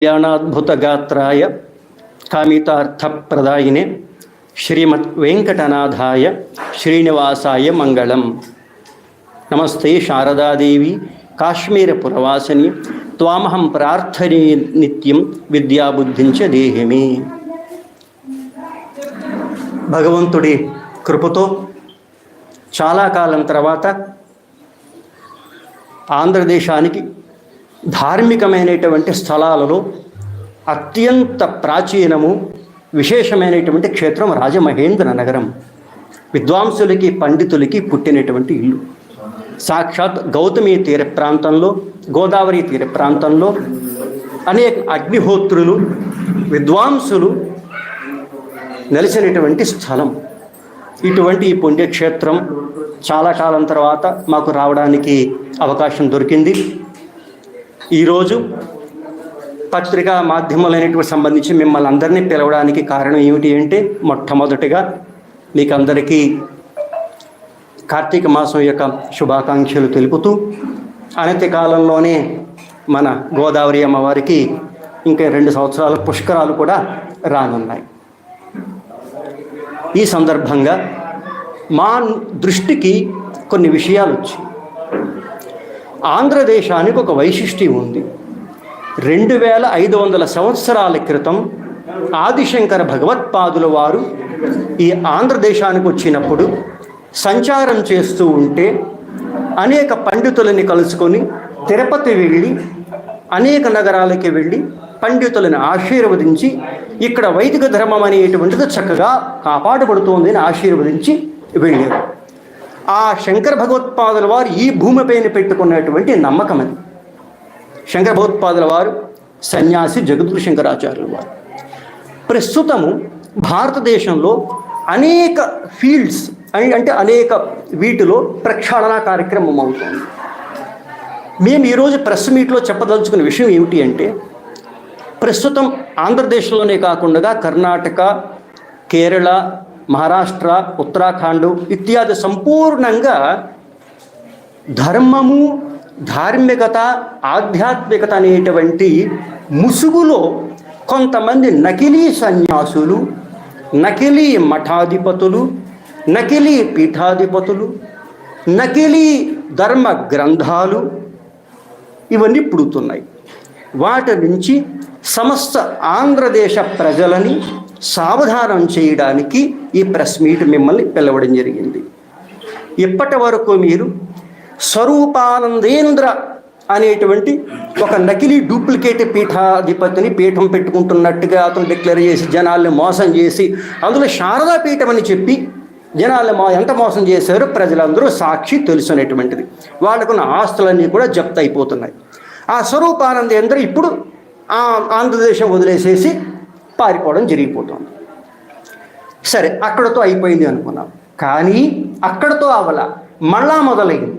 కళ్యాణాద్భుతగాత్రాయ కామితార్థప్రదాయినే శ్రీమద్ వెంకటనాథాయ శ్రీనివాసాయ మంగళం. నమస్తే శారదాదేవి కాశ్మీరపురవాసిని త్వామహం ప్రార్థనే నిత్యం విద్యాబుద్ధించ దేహిమే. భగవంతుడి కృపతో చాలా కాలం తర్వాత ఆంధ్రదేశానికి ధార్మికమైనటువంటి స్థలాలలో అత్యంత ప్రాచీనము విశేషమైనటువంటి క్షేత్రం రాజమహేంద్ర నగరం. విద్వాంసులకి పండితులకి పుట్టినటువంటి ఇల్లు. సాక్షాత్ గౌతమి తీర ప్రాంతంలో, గోదావరి తీర ప్రాంతంలో అనేక అగ్నిహోత్రులు, విద్వాంసులు నెలసినటువంటి స్థలం. ఇటువంటి ఈ పుణ్యక్షేత్రం చాలా కాలం తర్వాత మాకు రావడానికి అవకాశం దొరికింది. ఈరోజు పత్రికా మాధ్యమాలైనటువంటి సంబంధించి మిమ్మల్ని అందరినీ పిలవడానికి కారణం ఏమిటి అంటే, మొట్టమొదటిగా మీకు అందరికీ కార్తీక మాసం యొక్క శుభాకాంక్షలు తెలుపుతూ, అనతి కాలంలోనే మన గోదావరి అమ్మవారికి ఇంకా 2 సంవత్సరాల పుష్కరాలు కూడా రానున్నాయి. ఈ సందర్భంగా మా దృష్టికి కొన్ని విషయాలు వచ్చాయి. ఆంధ్రదేశానికి ఒక వైశిష్ట్యం ఉంది. 2500 సంవత్సరాల క్రితం ఆదిశంకర భగవత్పాదుల వారు ఈ ఆంధ్రదేశానికి వచ్చినప్పుడు సంచారం చేస్తూ ఉంటే అనేక పండితులని కలుసుకొని తిరుపతి వెళ్ళి, అనేక నగరాలకి వెళ్ళి పండితులను ఆశీర్వదించి, ఇక్కడ వైదిక ధర్మం అనేటువంటిది చక్కగా కాపాడబడుతోంది అని ఆశీర్వదించి వెళ్ళారు. ఆ శంకర భగవత్పాదుల వారు ఈ భూమిపైన పెట్టుకున్నటువంటి నమ్మకం అది. శంకర భగవత్పాదుల వారు సన్యాసి జగద్గురు శంకరాచార్యుల వారు. ప్రస్తుతము భారతదేశంలో అనేక ఫీల్డ్స్ అంటే అనేక వీటిలో ప్రక్షాళన కార్యక్రమం అవుతుంది. మేము ఈరోజు ప్రెస్ మీట్లో చెప్పదలుచుకున్న విషయం ఏమిటి అంటే, ప్రస్తుతం ఆంధ్రదేశంలోనే కాకుండా కర్ణాటక, కేరళ, మహారాష్ట్ర, ఉత్తరాఖండ్ ఇత్యాది సంపూర్ణంగా ధర్మము, ధార్మికత, ఆధ్యాత్మికత అనేటువంటి ముసుగులో కొంతమంది నకిలీ సన్యాసులు, నకిలీ మఠాధిపతులు, నకిలీ పీఠాధిపతులు, నకిలీ ధర్మ గ్రంథాలు ఇవన్నీ పుడుతున్నాయి. వాటి నుంచి సమస్త ఆంధ్రదేశ ప్రజలని సావధానం చేయడానికి ఈ ప్రెస్ మీట్ మిమ్మల్ని పిలవడం జరిగింది. ఇప్పటి వరకు మీరు స్వరూపానందేంద్ర అనేటువంటి ఒక నకిలీ డూప్లికేట్ పీఠాధిపతిని పీఠం పెట్టుకుంటున్నట్టుగా అతను డిక్లేర్ చేసి జనాల్ని మోసం చేసి, అందులో శారదా పీఠం అని చెప్పి జనాల్ని ఎంత మోసం చేశారో ప్రజలందరూ సాక్షి తెలుసునేటువంటిది. వాళ్ళకున్న ఆస్తులన్నీ కూడా జప్తు అయిపోతున్నాయి. ఆ స్వరూపానందేంద్ర ఇప్పుడు ఆంధ్రదేశం వదిలేసేసి పారిపోవడం జరిగిపోతుంది. సరే, అక్కడతో అయిపోయింది అనుకున్నాం. కానీ అక్కడతో అవల మళ్ళా మొదలైంది.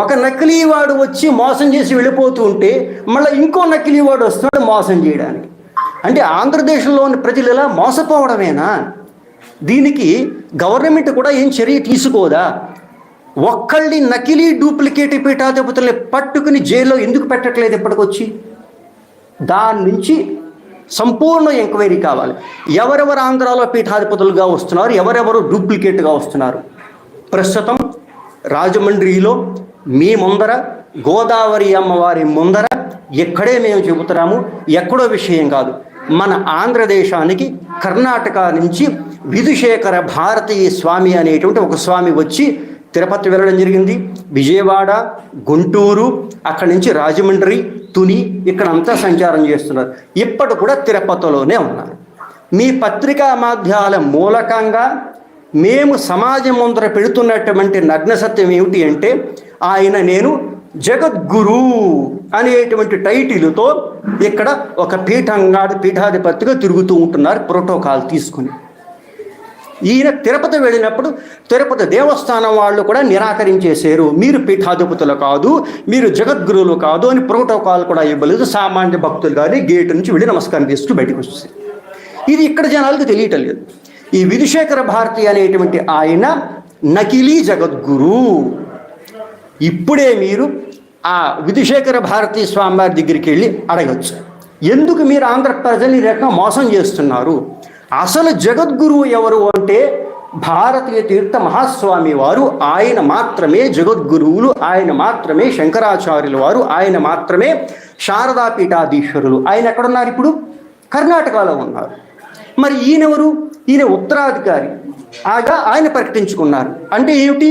ఒక నకిలీవాడు వచ్చి మోసం చేసి వెళ్ళిపోతూ ఉంటే మళ్ళీ ఇంకో నకిలీవాడు వస్తున్నాడు మోసం చేయడానికి. అంటే ఆంధ్రదేశంలోని ప్రజలు ఇలా మోసపోవడమేనా? దీనికి గవర్నమెంట్ కూడా ఏం చర్య తీసుకోదా? ఒక్కళ్ళని నకిలీ డూప్లికేట్ పీఠాధిపతుల్ని పట్టుకుని జైల్లో ఎందుకు పెట్టట్లేదు ఇప్పటికొచ్చి? దాని నుంచి సంపూర్ణ ఎంక్వైరీ కావాలి. ఎవరెవరు ఆంధ్రాలో పీఠాధిపతులుగా వస్తున్నారు, ఎవరెవరు డూప్లికేట్గా వస్తున్నారు. ప్రస్తుతం రాజమండ్రిలో మీ ముందర, గోదావరి అమ్మవారి ముందర ఎక్కడే మేము చెబుతున్నాము, ఎక్కడో విషయం కాదు. మన ఆంధ్రదేశానికి కర్ణాటక నుంచి విధుశేఖర భారతీయ స్వామి అనేటువంటి ఒక స్వామి వచ్చి తిరుపతి వెళ్ళడం జరిగింది. విజయవాడ, గుంటూరు, అక్కడి నుంచి రాజమండ్రి, తుని ఇక్కడంతా సంచారం చేస్తున్నారు. ఇప్పటి కూడా తిరుపతిలోనే ఉన్నారు. మీ పత్రికా మాధ్యమాల మూలకంగా మేము సమాజం ముందర పెడుతున్నటువంటి నగ్న సత్యం ఏమిటి అంటే, నేను జగద్గురు అనేటువంటి టైటిల్తో ఇక్కడ ఒక పీఠాధిపతిగా తిరుగుతూ ఉంటున్నారు ప్రోటోకాల్ తీసుకుని. ఈయన తిరుపతి వెళ్ళినప్పుడు తిరుపతి దేవస్థానం వాళ్ళు కూడా నిరాకరించేశారు. మీరు పీఠాధిపతులు కాదు, మీరు జగద్గురువులు కాదు అని ప్రోటోకాల్ కూడా ఇవ్వలేదు. సామాన్య భక్తులు కానీ గేటు నుంచి వెళ్ళి నమస్కారం చేస్తూ బయటకు వస్తుంది. ఇది ఇక్కడ జనాలకు తెలియటం లేదు. ఈ విధుశేఖర భారతి అనేటువంటి ఆయన నకిలీ జగద్గురు. ఇప్పుడే మీరు ఆ విధుశేఖర భారతీ స్వామివారి దగ్గరికి వెళ్ళి అడగచ్చు, ఎందుకు మీరు ఆంధ్ర ప్రజల్ని రకం మోసం చేస్తున్నారు? అసలు జగద్గురువు ఎవరు అంటే భారతీయ తీర్థ మహాస్వామి వారు. ఆయన మాత్రమే జగద్గురువులు, ఆయన మాత్రమే శంకరాచార్యుల వారు, ఆయన మాత్రమే శారదా పీఠాధీశ్వరులు. ఆయన ఎక్కడున్నారు ఇప్పుడు? కర్ణాటకలో ఉన్నారు. మరి ఈయనెవరు? ఈయన ఉత్తరాధికారి ఆగా ఆయన ప్రకటించుకున్నారు. అంటే ఏమిటి?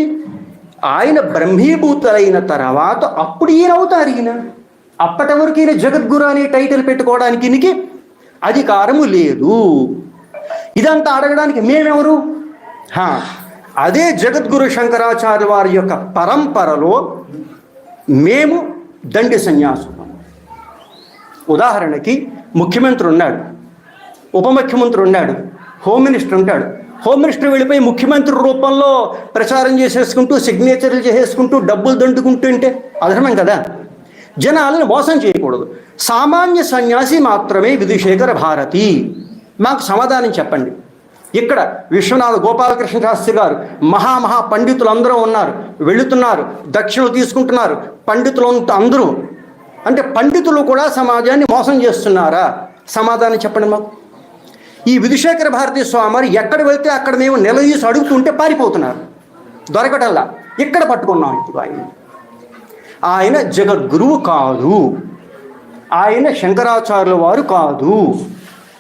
ఆయన బ్రహ్మీభూతులైన తర్వాత అప్పుడు ఈయన అవుతారు. ఈయన అప్పటి వరకు ఈయన జగద్గురు అనే టైటిల్ పెట్టుకోవడానికి ఈయనకి అధికారము లేదు. ఇదంతా అడగడానికి మేమెవరు? అదే జగద్గురు శంకరాచార్య వారి యొక్క పరంపరలో మేము దండి సన్యాసులు. ఉదాహరణకి ముఖ్యమంత్రి ఉన్నాడు, ఉప ముఖ్యమంత్రి ఉన్నాడు, హోమ్ మినిస్టర్ ఉంటాడు. హోమ్ మినిస్టర్ వెళ్ళిపోయి ముఖ్యమంత్రి రూపంలో ప్రచారం చేసేసుకుంటూ సిగ్నేచర్లు చేసేసుకుంటూ డబ్బులు దండుకుంటుంటే అధర్మం కదా. జనాలను మోసం చేయకూడదు. సామాన్య సన్యాసి మాత్రమే విధుశేఖర భారతి. మాకు సమాధానం చెప్పండి. ఇక్కడ విశ్వనాథ గోపాలకృష్ణ శాస్త్రి గారు మహా పండితులు అందరూ ఉన్నారు, వెళుతున్నారు, దక్షిణలు తీసుకుంటున్నారు. పండితులు అందరూ అంటే పండితులు కూడా సమాజాన్ని మోసం చేస్తున్నారా? సమాధానం చెప్పండి మాకు. ఈ విధుశేఖర భారతీ స్వామి ఎక్కడ వెళ్తే అక్కడ మేము నిలదీసి అడుగుతుంటే పారిపోతున్నారు, దొరకటల్లా. ఇక్కడ పట్టుకున్నాం ఇప్పుడు. ఆయన జగద్గురువు కాదు, ఆయన శంకరాచార్యుల వారు కాదు,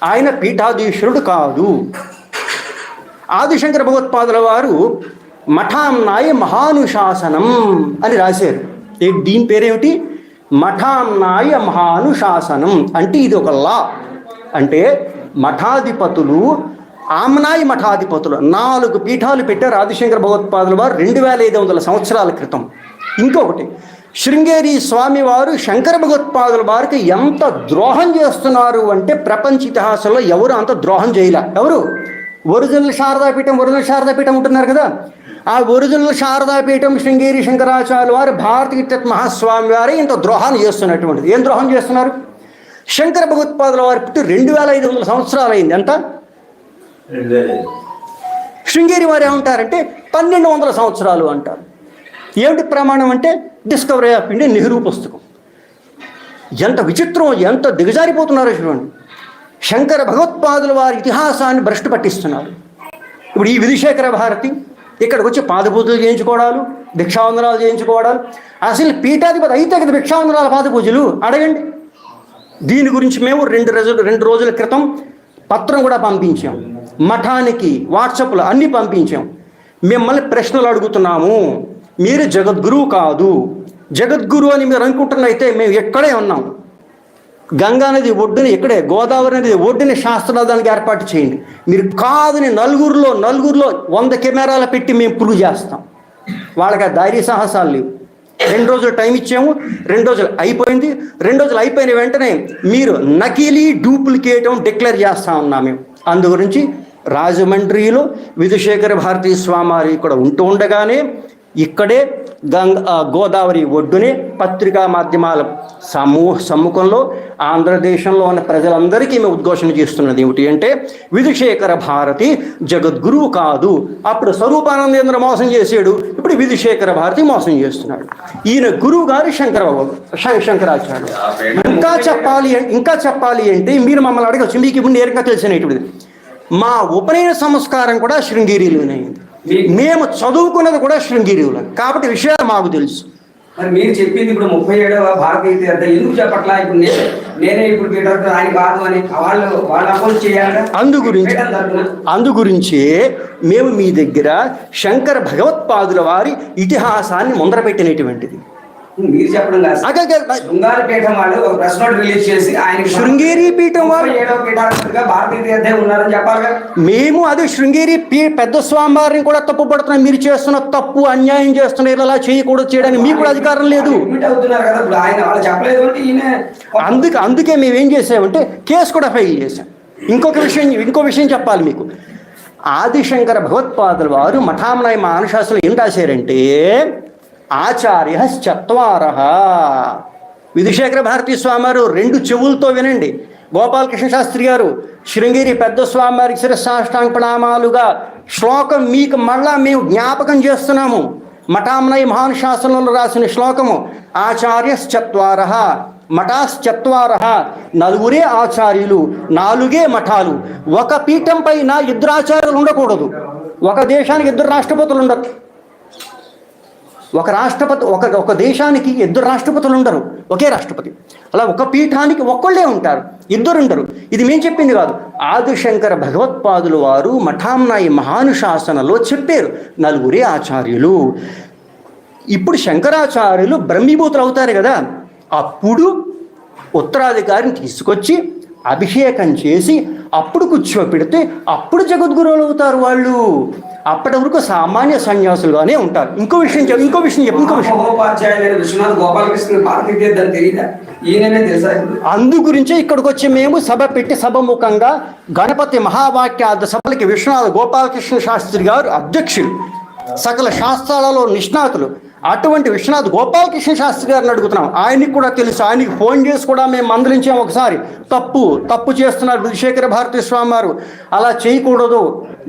ఆయన పీఠాధీశ్వరుడు కాదు. ఆదిశంకర భగవత్పాదుల వారు మఠాంనాయ మహానుశాసనం అని రాశారు. దీని పేరేమిటి? మఠాంనాయ మహానుశాసనం. అంటే ఇది ఒక లా. అంటే మఠాధిపతులు, ఆమ్నాయ మఠాధిపతులు 4 పీఠాలు పెట్టారు ఆదిశంకర భగవత్పాదుల వారు 2500 సంవత్సరాల క్రితం. ఇంకొకటి, శృంగేరి స్వామి వారు శంకర భగవత్పాదుల వారికి ఎంత ద్రోహం చేస్తున్నారు అంటే ప్రపంచ ఇతిహాసంలో ఎవరు అంత ద్రోహం చేయలే. ఎవరు? ఒరిజినల్ శారదాపీఠం ఉంటున్నారు కదా, ఆ ఒరిజినల్ శారదాపీఠం శృంగేరి శంకరాచార్యుల వారు భారతీయ తీర్థ మహాస్వామి వారే ఇంత ద్రోహాన్ని చేస్తున్నటువంటిది. ఏం ద్రోహం చేస్తున్నారు? శంకర భగవత్పాదుల వారి పుట్టి 2500 సంవత్సరాలు అయింది. ఎంత? శృంగేరి వారు ఏమంటారంటే 1200 సంవత్సరాలు అంటారు. ఏమిటి ప్రమాణం అంటే డిస్కవరీ ఆఫ్ ఇండియా, నెహ్రూ పుస్తకం. ఎంత విచిత్రం, ఎంత దిగజారిపోతున్నారు చూడండి. శంకర భగవత్పాదుల వారి ఇతిహాసాన్ని భ్రష్టు పట్టిస్తున్నారు. ఇప్పుడు ఈ విధుశేఖర భారతి ఇక్కడికి వచ్చి పాదపూజలు చేయించుకోవడాలు, భిక్షావందనాలు చేయించుకోవడాలు. అసలు పీఠాధిపతి అయితే కదా భిక్షావందనాల పాదపూజలు అడగండి. దీని గురించి మేము 2 రోజుల క్రితం పత్రం కూడా పంపించాం, మఠానికి వాట్సాప్లో అన్నీ పంపించాం. మిమ్మల్ని ప్రశ్నలు అడుగుతున్నాము. మీరు జగద్గురువు కాదు. జగద్గురు అని మీరు అనుకుంటున్నైతే మేము ఎక్కడే ఉన్నాం. గంగా నది ఒడ్డుని ఇక్కడే, గోదావరి నది ఒడ్డుని శాస్త్రాదానికి ఏర్పాటు చేయండి. మీరు కాదని నలుగురిలో 100 కెమెరాలు పెట్టి మేము ప్రూవ్ చేస్తాం. వాళ్ళకి ఆ ధైర్య సాహసాలు లేవు. 2 రోజులు టైం ఇచ్చాము, 2 రోజులు అయిపోయింది. 2 రోజులు అయిపోయిన వెంటనే మీరు నకిలీ డూప్లికేట్ డిక్లేర్ చేస్తా ఉన్నాం మేము. అందు గురించి రాజమండ్రిలో విధుశేఖర భారతీ స్వామి ఇక్కడ ఉంటూ ఉండగానే ఇక్కడే గోదావరి ఒడ్డునే పత్రికా మాధ్యమాల సమ్ముఖంలో ఆంధ్రదేశంలో ఉన్న ప్రజలందరికీ మేము ఉద్ఘోషణ చేస్తున్నది ఏమిటి అంటే విధుశేఖర భారతి జగద్గురువు కాదు. అప్పుడు స్వరూపానందేంద్ర మోసం చేసాడు, ఇప్పుడు విధుశేఖర భారతి మోసం చేస్తున్నాడు. ఈయన గురువు గారు శంకరాచార్యులు. ఇంకా చెప్పాలి అంటే మీరు మమ్మల్ని అడగచ్చు, మీకు ఇప్పుడు నేరుగా తెలిసినటువంటిది. మా ఉపనయన సంస్కారం కూడా శృంగేరిలోనే అయింది. మేము చదువుకున్నది కూడా శృంగేరిలో, కాబట్టి విషయాలు మాకు తెలుసు. మరి మీరు చెప్పింది ఇప్పుడు 37వ భారతీయ తీర్థ ఎందుకు చెప్పట్లా? ఇప్పుడు నేనే ఇప్పుడు ఆయన కాదు అని వాళ్ళు అపోజ్ చేయాలి. అందు గురించే మేము మీ దగ్గర శంకర భగవత్పాదుల వారి ఇతిహాసాన్ని ముందర పెట్టినటువంటిది. మీరు చెప్పడం శృంగారి పీఠం వాళ్ళు ఒక ప్రెస్ నోట్ రిలీజ్ చేసి ఆయన శృంగేరి పీఠం వాళ్ళు 37వ పీఠాధిపతిగా భారతీయ తీర్థే ఉన్నారని చెప్పాలిగా. మేము అదే శృంగేరి పెద్ద స్వామివారిని కూడా తప్పు పడుతున్నాం. మీరు చేస్తున్న తప్పు, అన్యాయం చేస్తున్నారు, ఇలా చేయకూడదు, చేయడానికి మీకు కూడా అధికారం లేదు. అందుకే మేమేం చేసామంటే కేసు కూడా ఫైల్ చేశాం. ఇంకో విషయం చెప్పాలి మీకు. ఆదిశంకర భగవత్పాదుల వారు మఠామనాయ మానశాస్త్రంలో ఏం రాశారంటే ఆచార్య చత్వారః. విధుశేఖర భారతీ స్వామి వారు 2 చెవులతో వినండి. గోపాలకృష్ణ శాస్త్రి గారు శృంగేరి పెద్ద స్వామి వారికి శిరస్సాష్టాంగ ప్రణామాలుగా శ్లోకం మీకు మళ్ళా మేము జ్ఞాపకం చేస్తున్నాము. మఠామనాయ మహానుశాసనంలో రాసిన శ్లోకము ఆచార్య చత్వారః. మఠాశ్చత్వారః, నలుగురే ఆచార్యులు, 4 మఠాలు. ఒక పీఠం పైన 2 ఆచార్యులు ఉండకూడదు. ఒక దేశానికి 2 రాష్ట్రపతులు ఉండరు. ఒక దేశానికి 2 రాష్ట్రపతులు ఉండరు, ఒకే రాష్ట్రపతి. అలా ఒక పీఠానికి ఒక్కళ్ళే ఉంటారు, 2 ఉండరు. ఇది మేము చెప్పింది కాదు, ఆదిశంకర భగవత్పాదులు వారు మఠామ్నాయి మహానుశాసనలో చెప్పారు 4 ఆచార్యులు. ఇప్పుడు శంకరాచార్యులు బ్రహ్మీభూతులు అవుతారు కదా, అప్పుడు ఉత్తరాధికారిని తీసుకొచ్చి అభిషేకం చేసి అప్పుడు కూర్చోపెడితే అప్పుడు జగద్గురువులు అవుతారు వాళ్ళు. అప్పటి వరకు సామాన్య సన్యాసులుగానే ఉంటారు. ఇంకో విషయం విశ్వనాథ్ గోపాలకృష్ణ భారతీయ తీర్థం తెలియదా? ఈయననే తెలుసా? అందు గురించే ఇక్కడికి వచ్చి మేము సభ పెట్టి సభముఖంగా గణపతి మహావాక్యార్థ సభలకి విశ్వనాథ గోపాలకృష్ణ శాస్త్రి గారు అధ్యక్షులు, సకల శాస్త్రాలలో నిష్ణాతులు. అటువంటి విశ్వనాథ్ గోపాలకృష్ణ శాస్త్రి గారిని అడుగుతున్నాం. ఆయనకి కూడా తెలుసు, ఆయనకి ఫోన్ చేసి కూడా మేము మందలించాం ఒకసారి. తప్పు చేస్తున్నారు విధుశేఖర భారతీ స్వామి వారు, అలా చేయకూడదు,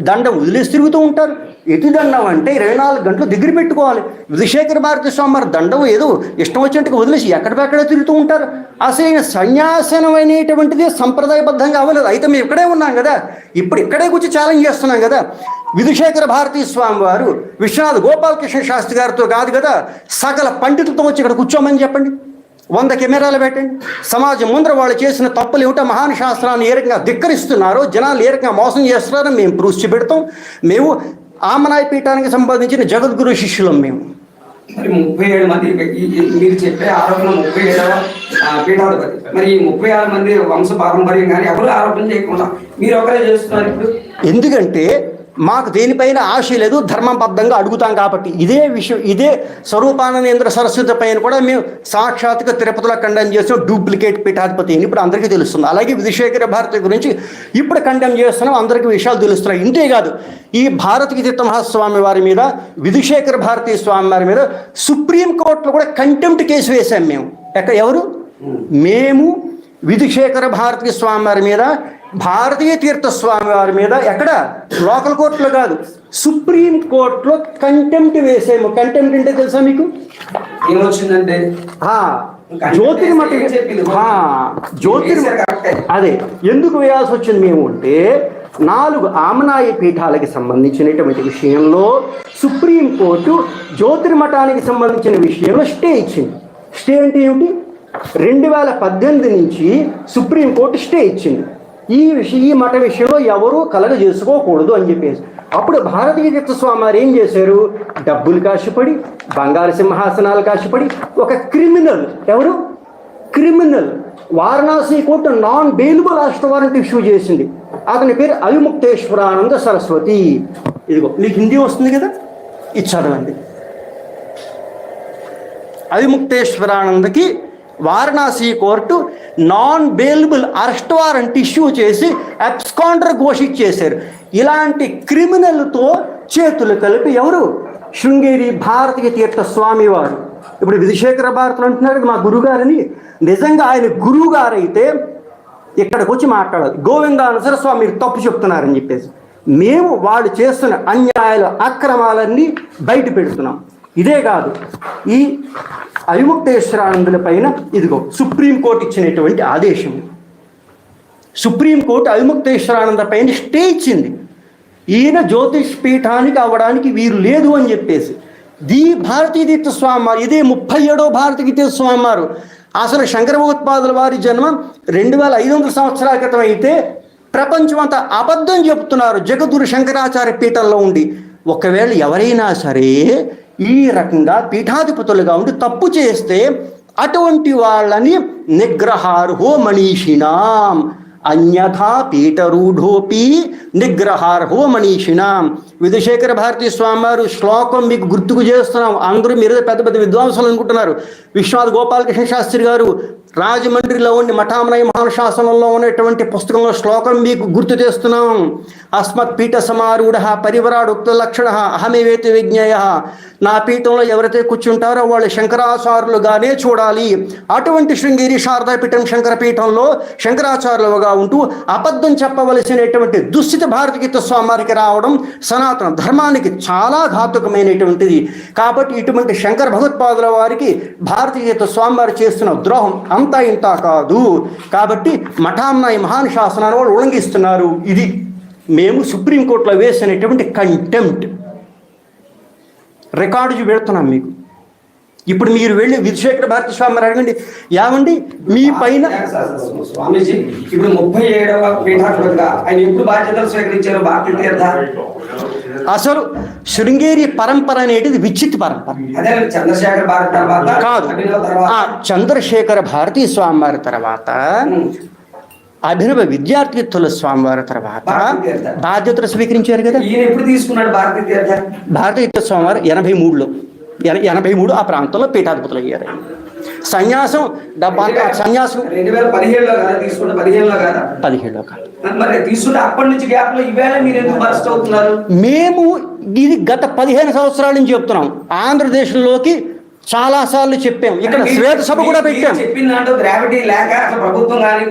దండం వదిలేసి తిరుగుతూ ఉంటారు. ఎటు దండం అంటే 24 గంటలు దగ్గర పెట్టుకోవాలి. విధుశేఖర భారతీ స్వామి వారు దండం ఏదో ఇష్టం వచ్చినట్టుగా వదిలేసి ఎక్కడికక్కడే తిరుగుతూ ఉంటారు. అసలు సన్యాసనం అనేటువంటిది సంప్రదాయబద్ధంగా అవ్వలేదు. అయితే మేము ఇక్కడే ఉన్నాం కదా, ఇప్పుడు ఇక్కడే కూర్చి ఛాలెంజ్ చేస్తున్నాం కదా. విధుశేఖర భారతీ స్వామి వారు విశ్వనాథ్ గోపాలకృష్ణ శాస్త్రి గారితో కాదు కదా, సకల పండితులతో వచ్చి ఇక్కడ కూర్చోమని చెప్పండి, 100 కెమెరాలు పెట్టండి. సమాజం ముందర వాళ్ళు చేసిన తప్పులు ఏమిటో, మహాన్ శాస్త్రాన్ని ఏ రకంగా ధిక్కరిస్తున్నారో, జనాలు ఏ రకంగా మోసం చేస్తున్నారో మేము ప్రూఫ్ చూపెడతాం. మేము ఆమనాయ పీఠానికి సంబంధించిన జగద్గురు శిష్యులం మేము. మరి 37 మంది మీరు చెప్పే ఆరోపణ 37వ పీఠాధిపతి. మరి ఈ 36 మంది వంశ పారంపర్యం కానీ ఎవరు ఆరోపణ చేయకుండా మీరు ఒకరే చేస్తున్నారు ఇప్పుడు. ఎందుకంటే మాకు దేనిపైన ఆశ లేదు, ధర్మబద్ధంగా అడుగుతాం కాబట్టి. ఇదే స్వరూపానందేంద్ర సరస్వతి పైన కూడా మేము సాక్షాత్గా తిరుపతిలో కండెమ్ చేస్తాం, డూప్లికేట్ పీఠాధిపతి అని ఇప్పుడు అందరికీ తెలుస్తుంది. అలాగే విధుశేఖర భారతి గురించి ఇప్పుడు కండెమ్ చేస్తున్నాం, అందరికీ విషయాలు తెలుస్తున్నాయి. ఇంతేకాదు, ఈ భారతీ తీర్థ మహాస్వామి వారి మీద, విధుశేఖర భారతీ స్వామి వారి మీద సుప్రీంకోర్టులో కూడా కంటెంప్ట్ కేసు వేశాం మేము. ఎవరు? మేము విధుశేఖర భారతీ స్వామి వారి మీద, భారతీయ తీర్థ స్వామి వారి మీద, ఎక్కడ లోకల్ కోర్టులో కాదు, సుప్రీం కోర్టులో కంటెంప్ట్ వేసాము. కంటెంప్ట్ అంటే తెలుసా మీకు? ఏమొచ్చిందంటే అదే ఎందుకు వేయాల్సి వచ్చింది మేము అంటే, 4 ఆమనాయ పీఠాలకి సంబంధించినటువంటి విషయంలో సుప్రీంకోర్టు జ్యోతిర్మఠానికి సంబంధించిన విషయంలో స్టే ఇచ్చింది. స్టే అంటే ఏమిటి? 2018 నుంచి సుప్రీంకోర్టు స్టే ఇచ్చింది. ఈ మఠ విషయంలో ఎవరూ కలగజేసుకోకూడదు అని చెప్పేసి. అప్పుడు భారతీయ తీర్థ స్వామి వారు ఏం చేశారు? డబ్బులు కాశపడి, బంగారు సింహాసనాలు కాశపడి, ఒక క్రిమినల్, ఎవరు? Criminal Varanasi court non bailable arrest warrant issue చేసింది. అతని పేరు అవిముక్తేశ్వరానంద సరస్వతి. ఇదిగో నీకు హిందీ వస్తుంది కదా, ఇది చదవండి. అవిముక్తేశ్వరానందకి Varanasi court non bailable arrest warrant issue చేసి అబ్స్కాండర్ ఘోషించేశారు. ఇలాంటి క్రిమినల్తో చేతులు కలిపి ఎవరు? శృంగేరి భారతీయ తీర్థ స్వామి వారు. ఇప్పుడు విధుశేఖర భారతులు అంటున్నారు మా గురుగారని. నిజంగా ఆయన గురువు గారైతే ఇక్కడికి వచ్చి మాట్లాడాలి, గోవిందానంద స్వామి మీరు తప్పు చెప్తున్నారని చెప్పేసి. మేము వాళ్ళు చేస్తున్న అన్యాయాలు, అక్రమాలన్నీ బయట పెడుతున్నాం. ఇదే కాదు, ఈ అవిముక్తేశ్వరానందుల పైన ఇదిగో సుప్రీంకోర్టు ఇచ్చినటువంటి ఆదేశం. సుప్రీంకోర్టు అవిముక్తేశ్వరానంద పైన స్టే ఇచ్చింది. ఈయన జ్యోతిష్ పీఠానికి అవ్వడానికి వీరు లేదు అని చెప్పేసి. భారతీ తీర్థ స్వామి వారు, ఇదే 37వ భారతీ తీర్థ స్వామి వారు. అసలు శంకర భగవత్పాదుల వారి జన్మం 2500 సంవత్సరాల క్రితం అయితే ప్రపంచం అంతా అబద్ధం చెబుతున్నారు జగద్గురు శంకరాచార్య పీఠంలో ఉండి. ఒకవేళ ఎవరైనా సరే ఈ రకంగా పీఠాధిపతులుగా ఉండి తప్పు చేస్తే అటువంటి వాళ్ళని నిగ్రహార్హో మనీషినాం అన్యథా పీఠరూఢోపి నిగ్రహార్హో మనీషినాం. విధుశేఖర భారతీ స్వామి వారు శ్లోకం మీకు గుర్తుకు చేస్తున్నాం. అందరూ మీరు పెద్ద పెద్ద విద్వాంసులు అనుకుంటున్నారు. విశ్వనాథ్ గోపాలకృష్ణ శాస్త్రి గారు రాజమండ్రిలో ఉండి మఠామనయ మహాశాసనంలో ఉన్నటువంటి పుస్తకంలో శ్లోకం మీకు గుర్తు చేస్తున్నాం. అస్మత్ పీఠ సమారూఢ పరివరాడు ఉక్త లక్షణ అహమేవేతి విజ్ఞేయ. నా పీఠంలో ఎవరైతే కూర్చుంటారో వాళ్ళు శంకరాచార్యులుగానే చూడాలి. అటువంటి శృంగేరి శారదాపీఠం శంకరపీఠంలో శంకరాచార్యులుగా ఉంటూ అబద్ధం చెప్పవలసినటువంటి దుస్థితి భారతీయ స్వామివారికి రావడం సనాతన ధర్మానికి చాలా ఘాతుకమైనటువంటిది. కాబట్టి ఇటువంటి శంకర భగవత్పాదుల వారికి భారతీయ స్వామివారు చేస్తున్న ద్రోహం అంతా ఇంత కాదు. కాబట్టి మఠాన్నాయి మహాన్ శాసనాన్ని వాళ్ళు ఉల్లంఘిస్తున్నారు. ఇది మేము సుప్రీంకోర్టులో వేసినటువంటి కంటెంప్ట్ రికార్డు పెడుతున్నాం మీకు. ఇప్పుడు మీరు వెళ్ళి విధుశేఖర భారతి స్వామి అడగండి, ఏమండి మీ పైన స్వామీజీ ఇప్పుడు 37వ పీఠాధిపతిగా ఆయన ఎప్పుడు బాధ్యతలు స్వీకరించారు భారతీయ తీర్థ? అసలు శృంగేరి పరంపర అనేది విచ్చిత్ పరంపర. అదే చంద్రశేఖర భారతి తర్వాత కాదు, చంద్రశేఖర భారతీ స్వామివారి తర్వాత అభినవ విద్యార్థిత్తుల స్వామివారి తర్వాత బాధ్యతలు స్వీకరించారు కదా. ఈయన ఎప్పుడు తీసుకున్నాడు భారతీయ తీర్థ? భారతీయ స్వామివారు 83 ఆ ప్రాంతంలో పీఠాధిపతులు అయ్యారు. సన్యాసం సన్యాసం 2017లో కదా తీసుకుంటే 15లో కాదు. మరి తీసుకుంటే అప్పటి నుంచి గ్యాప్ లో ఈవేళ మీరు ఎందుకు బరస్ట్ అవుతున్నారు? మేము ఇది గత 15 సంవత్సరాల నుంచి చెప్తున్నాం. ఆంధ్రదేశంలోకి చాలా సార్లు చెప్పాం. ఇక్కడ శ్వేత సభ కూడా పెట్టాం. చెప్పిన దాంట్లో గ్రావిటీ లేక అసలు ప్రభుత్వం కానీ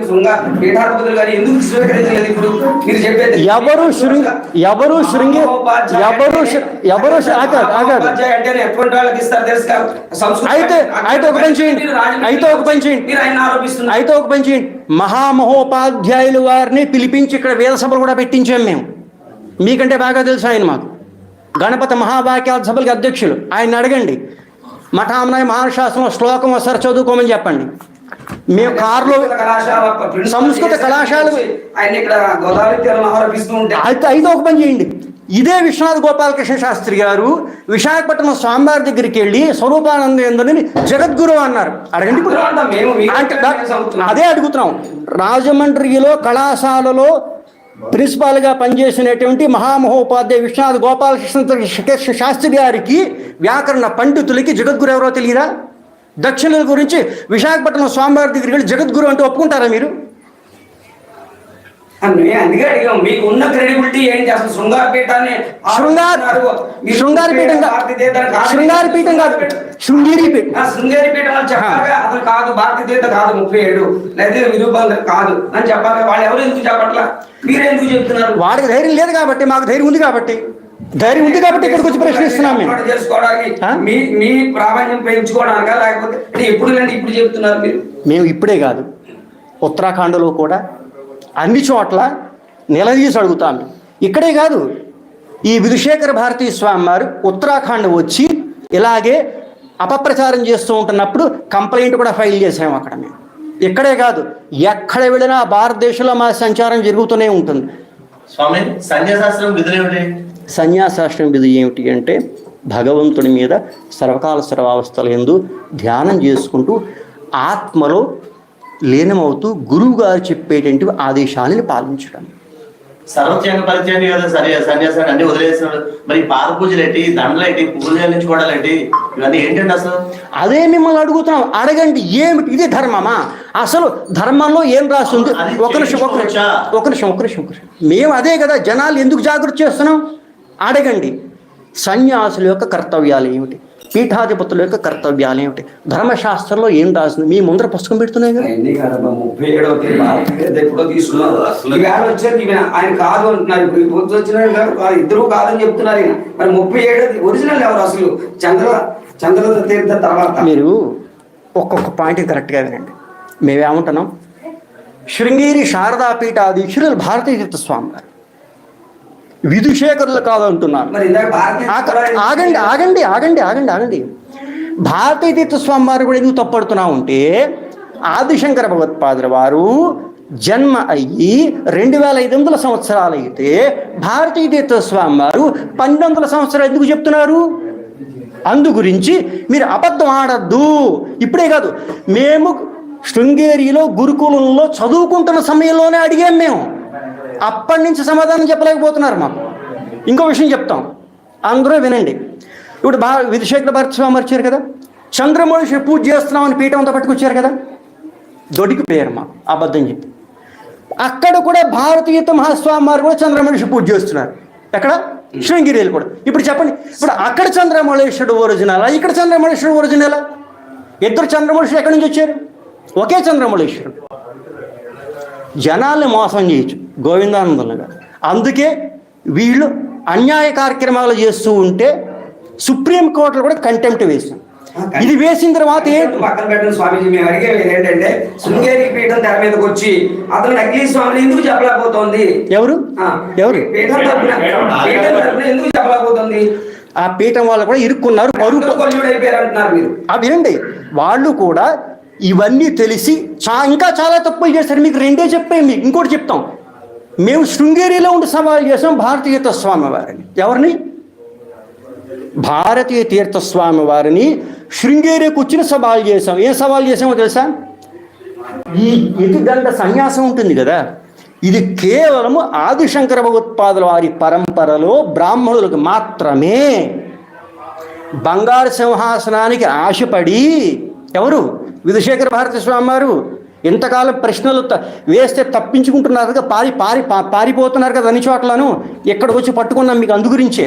పీఠాధిపతులు కానీ ఎందుకు స్వీకరించలేదు? ఇప్పుడు మీరు చెప్పేది అయితే ఒక పని చేయండి, మహామహోపాధ్యాయులు వారిని పిలిపించి ఇక్కడ వేద సభలు కూడా పెట్టించాం మేము. మీకంటే బాగా తెలుసు ఆయన. మాకు గణపతి మహావాక్యాల సభలకి అధ్యక్షులు. ఆయన అడగండి, మఠామనాయ మహాశాస్త్రంలో శ్లోకం ఒకసారి చదువుకోమని చెప్పండి. మేము కారులో సంస్కృత కళాశాల అయితే ఒక పని చేయండి, ఇదే విశ్వనాథ్ గోపాలకృష్ణ శాస్త్రి గారు విశాఖపట్నం స్వామివారి దగ్గరికి వెళ్ళి స్వరూపానందేంద్రుని జగద్గురు అన్నారు. అడగండి. అదే అడుగుతున్నాం. రాజమండ్రిలో కళాశాలలో ప్రిన్సిపాల్గా పనిచేసినటువంటి మహామహోపాధ్యాయ విశ్వనాథ్ గోపాలకృష్ణ శాస్త్రి గారికి వ్యాకరణ పండితులకి జగద్గురు ఎవరో తెలియదా? దక్షిణుల గురించి విశాఖపట్నం స్వామివారి దగ్గరికి వెళ్ళి జగద్గురు అంటే ఒప్పుకుంటారా మీరు? అందుకే అడిగాం, మీకు ఉన్న క్రెడిబిలిటీ ఏంటి? అసలు శృంగారపీఠాన్ని శృంగారపీఠం కాదు, శృంగేరిపీఠం అని చెప్పాలి. అసలు కాదు, భారతీయ తీర్థ కాదు 37 లేదా విరూపాంధ్ర కాదు అని చెప్పాలి. వాళ్ళు ఎవరు ఎందుకు చెప్పట్లా? మీరు ఎందుకు చెప్తున్నారు? వాడికి ధైర్యం లేదు కాబట్టి, మాకు ధైర్యం ఉంది కాబట్టి. ధైర్యం ఉంది కాబట్టి ఇక్కడికి వచ్చి ప్రశ్నిస్తున్నాం. మేము చేసుకోవడానికి మీ ప్రాధాన్యం పెంచుకోవడానికా లేకపోతే ఎప్పుడు ఇప్పుడు చెప్తున్నారు మీరు? మేము ఇప్పుడే కాదు, ఉత్తరాఖండ్లో కూడా అన్ని చోట్ల నిలదీసి అడుగుతాము. ఇక్కడే కాదు, ఈ విధుశేఖర భారతీ స్వామి వారు ఉత్తరాఖండ్ వచ్చి ఇలాగే అపప్రచారం చేస్తూ ఉంటున్నప్పుడు కంప్లైంట్ కూడా ఫైల్ చేసాము అక్కడ మేము. ఇక్కడే కాదు, ఎక్కడ వెళ్ళినా భారతదేశంలో మా సంచారం జరుగుతూనే ఉంటుంది. స్వామి, సన్యాసాశ్రమం విధులు ఏమిటి? సన్యాసాశ్రమం విధి ఏమిటి అంటే, భగవంతుడి మీద సర్వకాల సర్వావస్థల యందు ధ్యానం చేసుకుంటూ ఆత్మలో లీనమవుతూ గురువు గారు చెప్పేటువంటి ఆదేశాలను పాలించడం. సర్వత్యాగ పరిత్యాగం కదా సన్యాసాన్ని అన్ని వదిలేస్తున్నాడు. మరి పాద పూజలు ఏంటి, దండలు ఏంటి, పూజలు చెల్లించుకోవడాలు ఏంటి, ఇవన్నీ ఏంటండి అసలు? అదే మిమ్మల్ని అడుగుతున్నాం. అడగండి, ఏమిటి ఇది ధర్మమా? అసలు ధర్మంలో ఏం రాస్తుంది? ఒక నిమిషం. మేము అదే కదా జనాలు ఎందుకు జాగృతి చేస్తున్నాం? అడగండి. సన్యాసుల యొక్క కర్తవ్యాలు ఏమిటి, పీఠాధిపతుల యొక్క కర్తవ్యాలు ఏమిటి, ధర్మశాస్త్రంలో ఏం రాసింది? మీ ముందర పుస్తకం పెడుతున్నాయి కదా. 37వ ఎప్పుడో తీసుకున్నారు. ఆయన కాదు అంటున్నారు. ఇప్పుడు వచ్చిన ఇద్దరు కాదని చెప్తున్నారు. మరి 37 ఒరిజినల్ ఎవరు అసలు? చంద్ర తీర్థ తర్వాత. మీరు ఒక్కొక్క పాయింట్ కరెక్ట్గా వినండి. మేమేమంటున్నాం? శృంగేరి శారదా పీఠాధీశులు భారతీయ తీర్థ స్వామి గారు విధుశేఖరులు కాదంటున్నారు. ఆగండి. భారతీయ తీర్థ స్వామి వారు కూడా ఎందుకు తప్పడుతున్నా ఉంటే, ఆదిశంకర భగవత్పాదుల వారు జన్మ అయ్యి 2500 సంవత్సరాలు అయితే భారతీయ తీర్థ స్వామి వారు 1200 సంవత్సరాలు ఎందుకు చెప్తున్నారు? అందు గురించి మీరు అబద్ధం ఆడద్దు. ఇప్పుడే కాదు, మేము శృంగేరిలో గురుకులంలో చదువుకుంటున్న సమయంలోనే అడిగాం. మేము అప్పటి నుంచి సమాధానం చెప్పలేకపోతున్నారు మాకు. ఇంకో విషయం చెప్తాం, అందరూ వినండి. ఇప్పుడు విధుశేఖర భారతి స్వామి వచ్చారు కదా, చంద్రమౌళి పూజ చేస్తున్నామని పీఠం అంతా పట్టుకొచ్చారు కదా, దొడికిపోయారు మాకు అబద్ధం చెప్పి. అక్కడ కూడా భారతీయ మహాస్వామి వారు కూడా చంద్రమౌళి పూజ చేస్తున్నారు. ఎక్కడ? శృంగేరిలో కూడా. ఇప్పుడు చెప్పండి, ఇప్పుడు అక్కడ చంద్రమౌళేశ్వరుడు ఒరిజినలా, ఇక్కడ చంద్రమౌళేశ్వరుడు ఒరిజినలా? ఇద్దరు చంద్రమౌళేశ్వరుడు ఎక్కడి నుంచి వచ్చారు? ఒకే చంద్రమౌళేశ్వరుడు. జనాల్ని మోసం చేయొచ్చు గోవిందానందంగా. అందుకే వీళ్ళు అన్యాయ కార్యక్రమాలు చేస్తూ ఉంటే సుప్రీంకోర్టులో కూడా కంటెంప్ట్ వేశాం. ఇది వేసిన తర్వాత పక్కన పెట్టిన స్వామీజీ మేము అడిగేది ఏంటంటే శృంగేరి పీఠం తెర మీదకి వచ్చి అతను నకిలీ స్వామిని ఎందుకు చెప్పలేకపోతుంది? ఎవరు పీఠం తరపున ఎందుకు చెప్పలేకపోతుంది? ఆ పీఠం వాళ్ళు కూడా ఇరుక్కున్నారు, అయిపోయారు అంటున్నారు మీరు. అదేండి వాళ్ళు కూడా ఇవన్నీ తెలిసి ఇంకా చాలా తప్పులు చేశారు. మీకు రెండే చెప్పాయి, మీకు ఇంకోటి చెప్తాం. మేము శృంగేరిలో ఉండి సవాల్ చేసాం భారతీయ తీర్థస్వామి వారిని. ఎవరిని? భారతీయ తీర్థస్వామి వారిని శృంగేరికి వచ్చిన సవాల్ చేసాం. ఏం సవాల్ చేసామో తెలుసా? ఈ ఇతిదండ సన్యాసం ఉంటుంది కదా, ఇది కేవలము ఆదిశంకర భగవత్పాదుల వారి పరంపరలో బ్రాహ్మణులకు మాత్రమే. బంగారు సింహాసనానికి ఆశపడి ఎవరు? విధుశేఖర భారతీ స్వామి వారు ఇంతకాలం ప్రశ్నలు వేస్తే తప్పించుకుంటున్నారు కదా, పారిపోతున్నారు కదా అన్ని చోట్లను. ఎక్కడికి వచ్చి పట్టుకున్నాం మీకు అందు గురించే.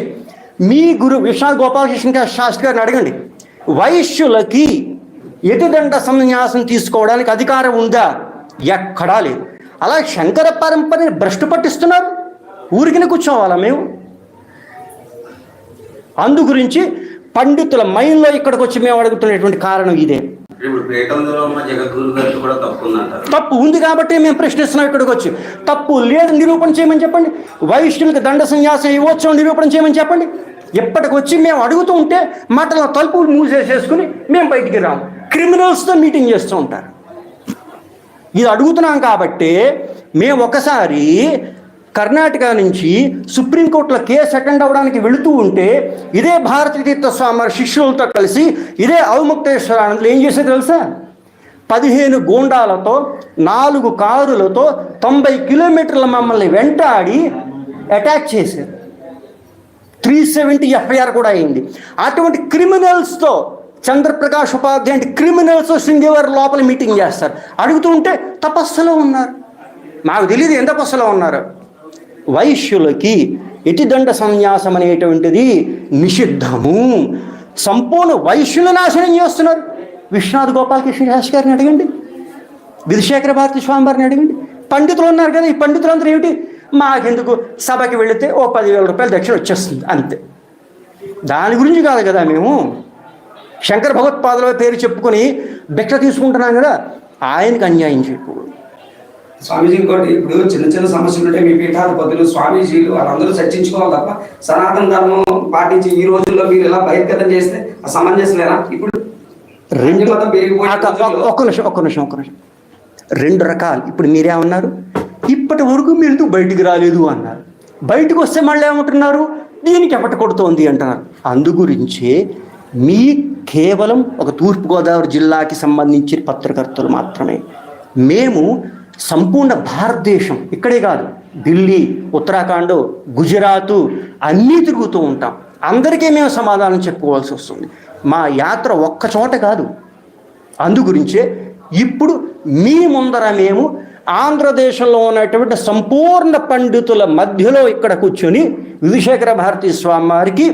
మీ గురు విశ్వనాథ్ గోపాలకృష్ణ శాస్త్రి గారిని అడగండి, వైశ్యులకి యతిదండ సన్యాసం తీసుకోవడానికి అధికారం ఉందా? ఎక్కడా లేదు. అలా శంకర పరంపరని భ్రష్టు పట్టిస్తున్నారు. ఊరికినే కూర్చోవాలా మేము? అందు గురించి పండితుల మైండ్లో ఇక్కడికి వచ్చి మేము అడుగుతున్నటువంటి కారణం ఇదే. తప్పు ఉంది కాబట్టి మేము ప్రశ్నిస్తున్నాం. ఇక్కడికి వచ్చి తప్పు లేదు నిరూపణ చేయమని చెప్పండి. వైష్ణులకు దండ సన్యాసం ఇవ్వచ్చు నిరూపణ చేయమని చెప్పండి. ఎప్పటికి వచ్చి మేము అడుగుతూ ఉంటే మాటల తలుపులు మూసేసేసుకుని మేము బయటికి రాము. క్రిమినల్స్తో మీటింగ్ చేస్తూ ఉంటారు. ఇది అడుగుతున్నాం కాబట్టి మేము ఒకసారి కర్ణాటక నుంచి సుప్రీంకోర్టులో కేసు అటెండ్ అవ్వడానికి వెళుతూ ఉంటే ఇదే భారతీయ తీర్థస్వామి శిష్యులతో కలిసి ఇదే అవముక్తేశ్వరానందలో ఏం చేసేది తెలుసా? 15 గూండాలతో 4 కారులతో 90 కిలోమీటర్ల మమ్మల్ని వెంటాడి అటాక్ చేశారు. 370 ఎఫ్ఐఆర్ కూడా అయింది. అటువంటి క్రిమినల్స్తో చంద్రప్రకాష్ ఉపాధ్యాయ అంటే క్రిమినల్స్ శృంగేరి లోపల మీటింగ్ చేస్తారు. అడుగుతూ ఉంటే తపస్సులో ఉన్నారు. మాకు తెలియదు ఎంత తపస్సులో ఉన్నారు. వైశ్యులకి యతిదండ సన్యాసం అనేటువంటిది నిషిద్ధము. సంపూర్ణ వైశ్యుల నాశనం చేస్తున్నారు. విశ్వనాథ్ గోపాలకృష్ణ శాస్త్రి గారిని అడగండి, విధుశేఖర భారతీ స్వామి వారిని అడగండి. పండితులు ఉన్నారు కదా, ఈ పండితులందరూ ఏమిటి? మాకెందుకు, సభకి వెళితే ఓ 10,000 రూపాయలు దక్షిణ వచ్చేస్తుంది అంతే. దాని గురించి కాదు కదా మేము శంకర భగవత్పాదుల పేరు చెప్పుకొని భిక్ష తీసుకుంటున్నాం కదా, ఆయనకి అన్యాయం చేయకూడదు. స్వామీజీ ఇంకోటి, ఇప్పుడు చిన్న చిన్న సమస్యలు ఉంటే మీ పీఠాధిపతులు స్వామీజీలు వాళ్ళందరూ చర్చించుకోవాలి తప్ప సనాతన ధర్మం పాటించి ఈ రోజుల్లో మీరు ఇలా బహిర్గతం చేస్తే సమంజసమేనా? ఇప్పుడు ఒక్క నిమిషం 2 రకాలు. ఇప్పుడు మీరేమన్నారు? ఇప్పటి వరకు మీరు బయటికి రాలేదు అన్నారు. బయటకు వస్తే మళ్ళీ ఏమంటున్నారు? దీనికి ఎప్పటి కొడుతోంది అంటున్నారు. అందు గురించే మీ కేవలం ఒక తూర్పుగోదావరి జిల్లాకి సంబంధించిన పత్రికర్తలు మాత్రమే. మేము సంపూర్ణ భారతదేశం, ఇక్కడే కాదు, ఢిల్లీ, ఉత్తరాఖండ్, గుజరాత్ అన్నీ తిరుగుతూ ఉంటాం. అందరికీ మేము సమాధానం చెప్పుకోవాల్సి వస్తుంది. మా యాత్ర ఒక్క చోట కాదు. అందు గురించే ఇప్పుడు మీ ముందర మేము ఆంధ్రదేశంలో ఉన్నటువంటి సంపూర్ణ పండితుల మధ్యలో ఇక్కడ కూర్చొని విధుశేఖర భారతీ స్వామి వారికి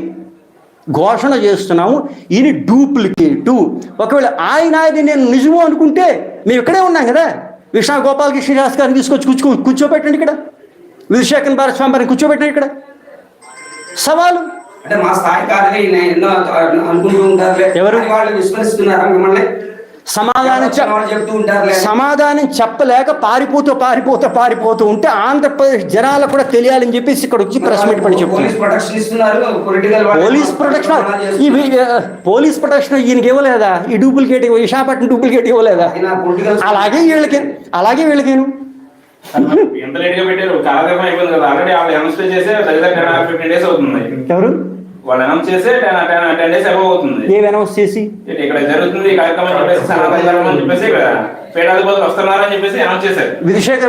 ఘోషణ చేస్తున్నాము, ఇది డూప్లికేటు. ఒకవేళ ఆయనది నేను నిజము అనుకుంటే మేము ఇక్కడే ఉన్నాం కదా, విశ్వనాథ్ గోపాలకృష్ణ శాస్త్రి గారిని తీసుకొచ్చి కూర్చోబెట్టండి ఇక్కడ, విధుశేఖర భారతీ స్వామి వారిని కూర్చోబెట్టండి ఇక్కడ. సవాలు అంటే మా స్థాయి కాదని ఎన్నో అనుకుంటూ ఉంటారు. ఎవరు వాళ్ళు విస్మరిస్తున్నారా మిమ్మల్ని? సమాధానం చెప్పలేక పారిపోతూ ఉంటే ఆంధ్రప్రదేశ్ జనాలకు కూడా తెలియాలని చెప్పేసి ఇక్కడ వచ్చి ప్రెస్ మీట్ పని చెప్తున్నారు. పోలీస్ ప్రొటెక్షన్ ఈయనకి ఇవ్వలేదా? ఈ డూప్లికేట్ విశాఖపట్నం డూప్లికేట్ ఇవ్వలేదా? అలాగే వీళ్ళకేను ఎవరు వాళ్ళు అనౌన్స్ చేసి 10 days అబౌవ్ అవుతుంది. ఏం అనౌన్స్ చేసి ఇక్కడ జరుగుతుంది ఈ కార్యక్రమం చెప్పేసి సనాతన ధర్మం అని చెప్పేసి ఇక్కడ పీఠాధిపతులు వస్తున్నారని చెప్పేసి అనౌన్స్ చేశారు. విధుశేఖర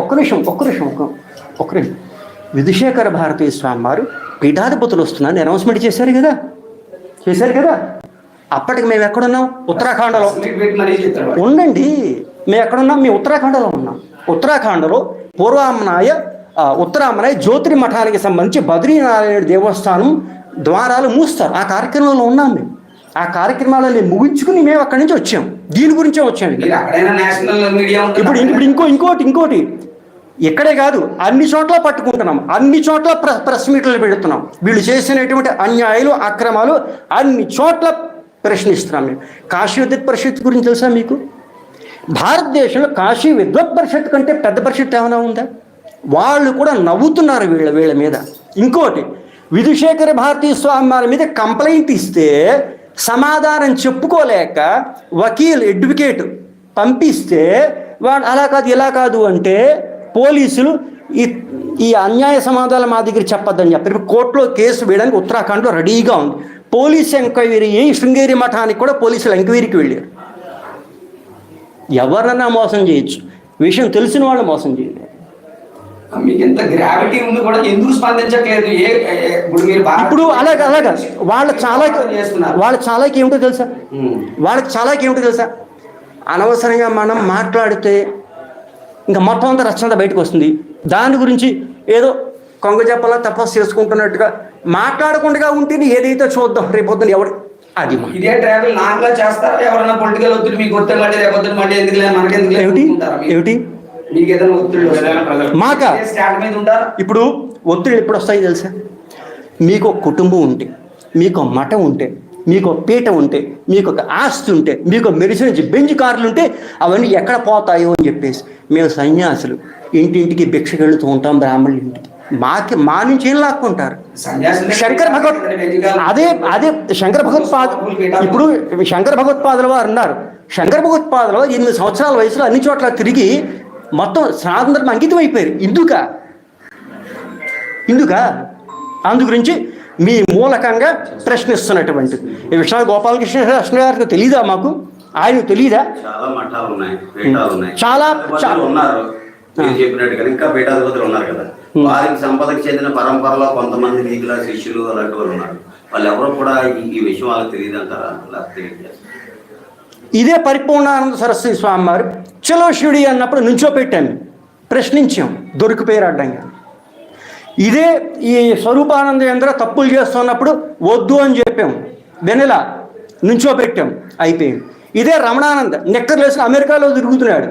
ఒక్క నిమిషం విధుశేఖర భారతీ స్వామి వారు పీఠాధిపతులు వస్తున్నారని అనౌన్స్మెంట్ చేశారు కదా. అప్పటికి మేము ఎక్కడున్నాం? ఉత్తరాఖండలో ఉండండి. మేము ఎక్కడున్నాం? మేము ఉత్తరాఖండలో ఉన్నాం. ఉత్తరాఖండలో ఉత్తరామనాయ జ్యోతిర్మఠానికి సంబంధించి బద్రీనారాయణ దేవస్థానం ద్వారాలు మూస్తారు. ఆ కార్యక్రమంలో ఉన్నాం మేము. ఆ కార్యక్రమాలని ముగించుకుని మేము అక్కడి నుంచి వచ్చాం. దీని గురించే వచ్చాం. మీరు అక్కడైనా నేషనల్ మీడియా ఇప్పుడు ఇంకోటి ఇక్కడే కాదు, అన్ని చోట్ల పట్టుకుంటున్నాం, అన్ని చోట్ల ప్రెస్ మీట్లు పెడుతున్నాం. వీళ్ళు చేసినటువంటి అన్యాయాలు, అక్రమాలు అన్ని చోట్ల ప్రశ్నిస్తున్నాం. మేము కాశీ విద్వత్ పరిషత్ గురించి తెలుసా మీకు? భారతదేశంలో కాశీ విద్వత్ పరిషత్ కంటే పెద్ద పరిషత్ ఏమైనా ఉందా? వాళ్ళు కూడా నవ్వుతున్నారు వీళ్ళ మీద. ఇంకోటి, విధుశేఖర భారతీ స్వామి వారి మీద కంప్లైంట్ ఇస్తే సమాధానం చెప్పుకోలేక వకీల్ అడ్వకేట్ పంపిస్తే వాడు అలా కాదు ఇలా కాదు అంటే పోలీసులు ఈ అన్యాయ సమాధానం మా దగ్గర చెప్పొద్దని చెప్పారు. కోర్టులో కేసు వేయడానికి ఉత్తరాఖండ్లో రెడీగా ఉంది. పోలీసు ఎంక్వైరీ శృంగేరి మఠానికి కూడా పోలీసులు ఎంక్వైరీకి వెళ్ళారు. ఎవరన్నా మోసం చేయొచ్చు, విషయం తెలిసిన వాళ్ళు మోసం చేయలేరు. మీకు ఎంత గ్రావిటీ ఉంది కూడా ఎందుకు స్పందించట్లేదు? ఇప్పుడు అలాగా వాళ్ళ చాలాకి ఏమిటో తెలుసా? అనవసరంగా మనం మాట్లాడితే ఇంకా మొత్తం అంతా రచన బయటకు వస్తుంది. దాని గురించి ఏదో కొంగ చెప్పలా తపస్సు చేసుకుంటున్నట్టుగా మాట్లాడకుండా ఉంటేనే ఏదైతే చూద్దాం రేపొద్దున ఎవరు అది ఇదే ట్రావెల్ నాకులా చేస్తారా? ఎవరైనా పొలిటికల్ ఒత్తిడి మీకు వస్తే మళ్ళీ రేపొద్దున మళ్ళీ ఎందుకు మనకెందుకు ఏమిటి మీకు ఏదైనా ఒత్తిడి మాక మీద ఉంటారా? ఇప్పుడు ఒత్తిడి ఎప్పుడు వస్తాయి తెలుసా? మీకు ఒక కుటుంబం ఉంటే, మీకు మఠం ఉంటే, మీకు పీట ఉంటే, మీకు ఒక ఆస్తి ఉంటే, మీకు మెడిసిన్ బెంచ్ కార్లు ఉంటే అవన్నీ ఎక్కడ పోతాయో అని చెప్పేసి మేము సన్యాసులు ఇంటింటికి భిక్షకు వెళుతూ ఉంటాం. బ్రాహ్మణుల ఇంటికి మా నుంచి ఏం లాక్కుంటారు? అదే శంకర భగవత్పాద. ఇప్పుడు శంకర భగవత్పాదుల వారు అన్నారు, శంకర భగవత్పాదులు 8 సంవత్సరాల వయసులో అన్ని చోట్ల తిరిగి మొత్తం స్వాతంత్రం అంకితం అయిపోయారు. ఇందుక అందు గురించి మీ మూలకంగా ప్రశ్నిస్తున్నటువంటి ఈ విషయాలు గోపాలకృష్ణ గారికి తెలీదా? మాకు ఆయన తెలీదా? చాలా ఉన్నారు చెప్పినట్టుగా ఇంకా పీఠాధిపతులు ఉన్నారు కదా, వారికి సంపదకు చెందిన పరంపరలో కొంతమంది నీకుల శిష్యులు అలాంటి వాళ్ళు ఉన్నారు. వాళ్ళు ఎవరో కూడా ఈ విషయం వాళ్ళకి తెలియదు అంటారా? ఇదే పరిపూర్ణానంద సరస్వతి స్వామి వారు చలో శివుడి అన్నప్పుడు నుంచో పెట్టాను, ప్రశ్నించాం, దొరికిపోయారు అడ్డంగా. ఇదే ఈ స్వరూపానందేంద్ర తప్పులు చేస్తున్నప్పుడు వద్దు అని చెప్పాం, వెనెల నుంచో పెట్టాం, అయిపోయింది. ఇదే రమణానంద నెక్కర్లేసి అమెరికాలో తిరుగుతున్నాడు,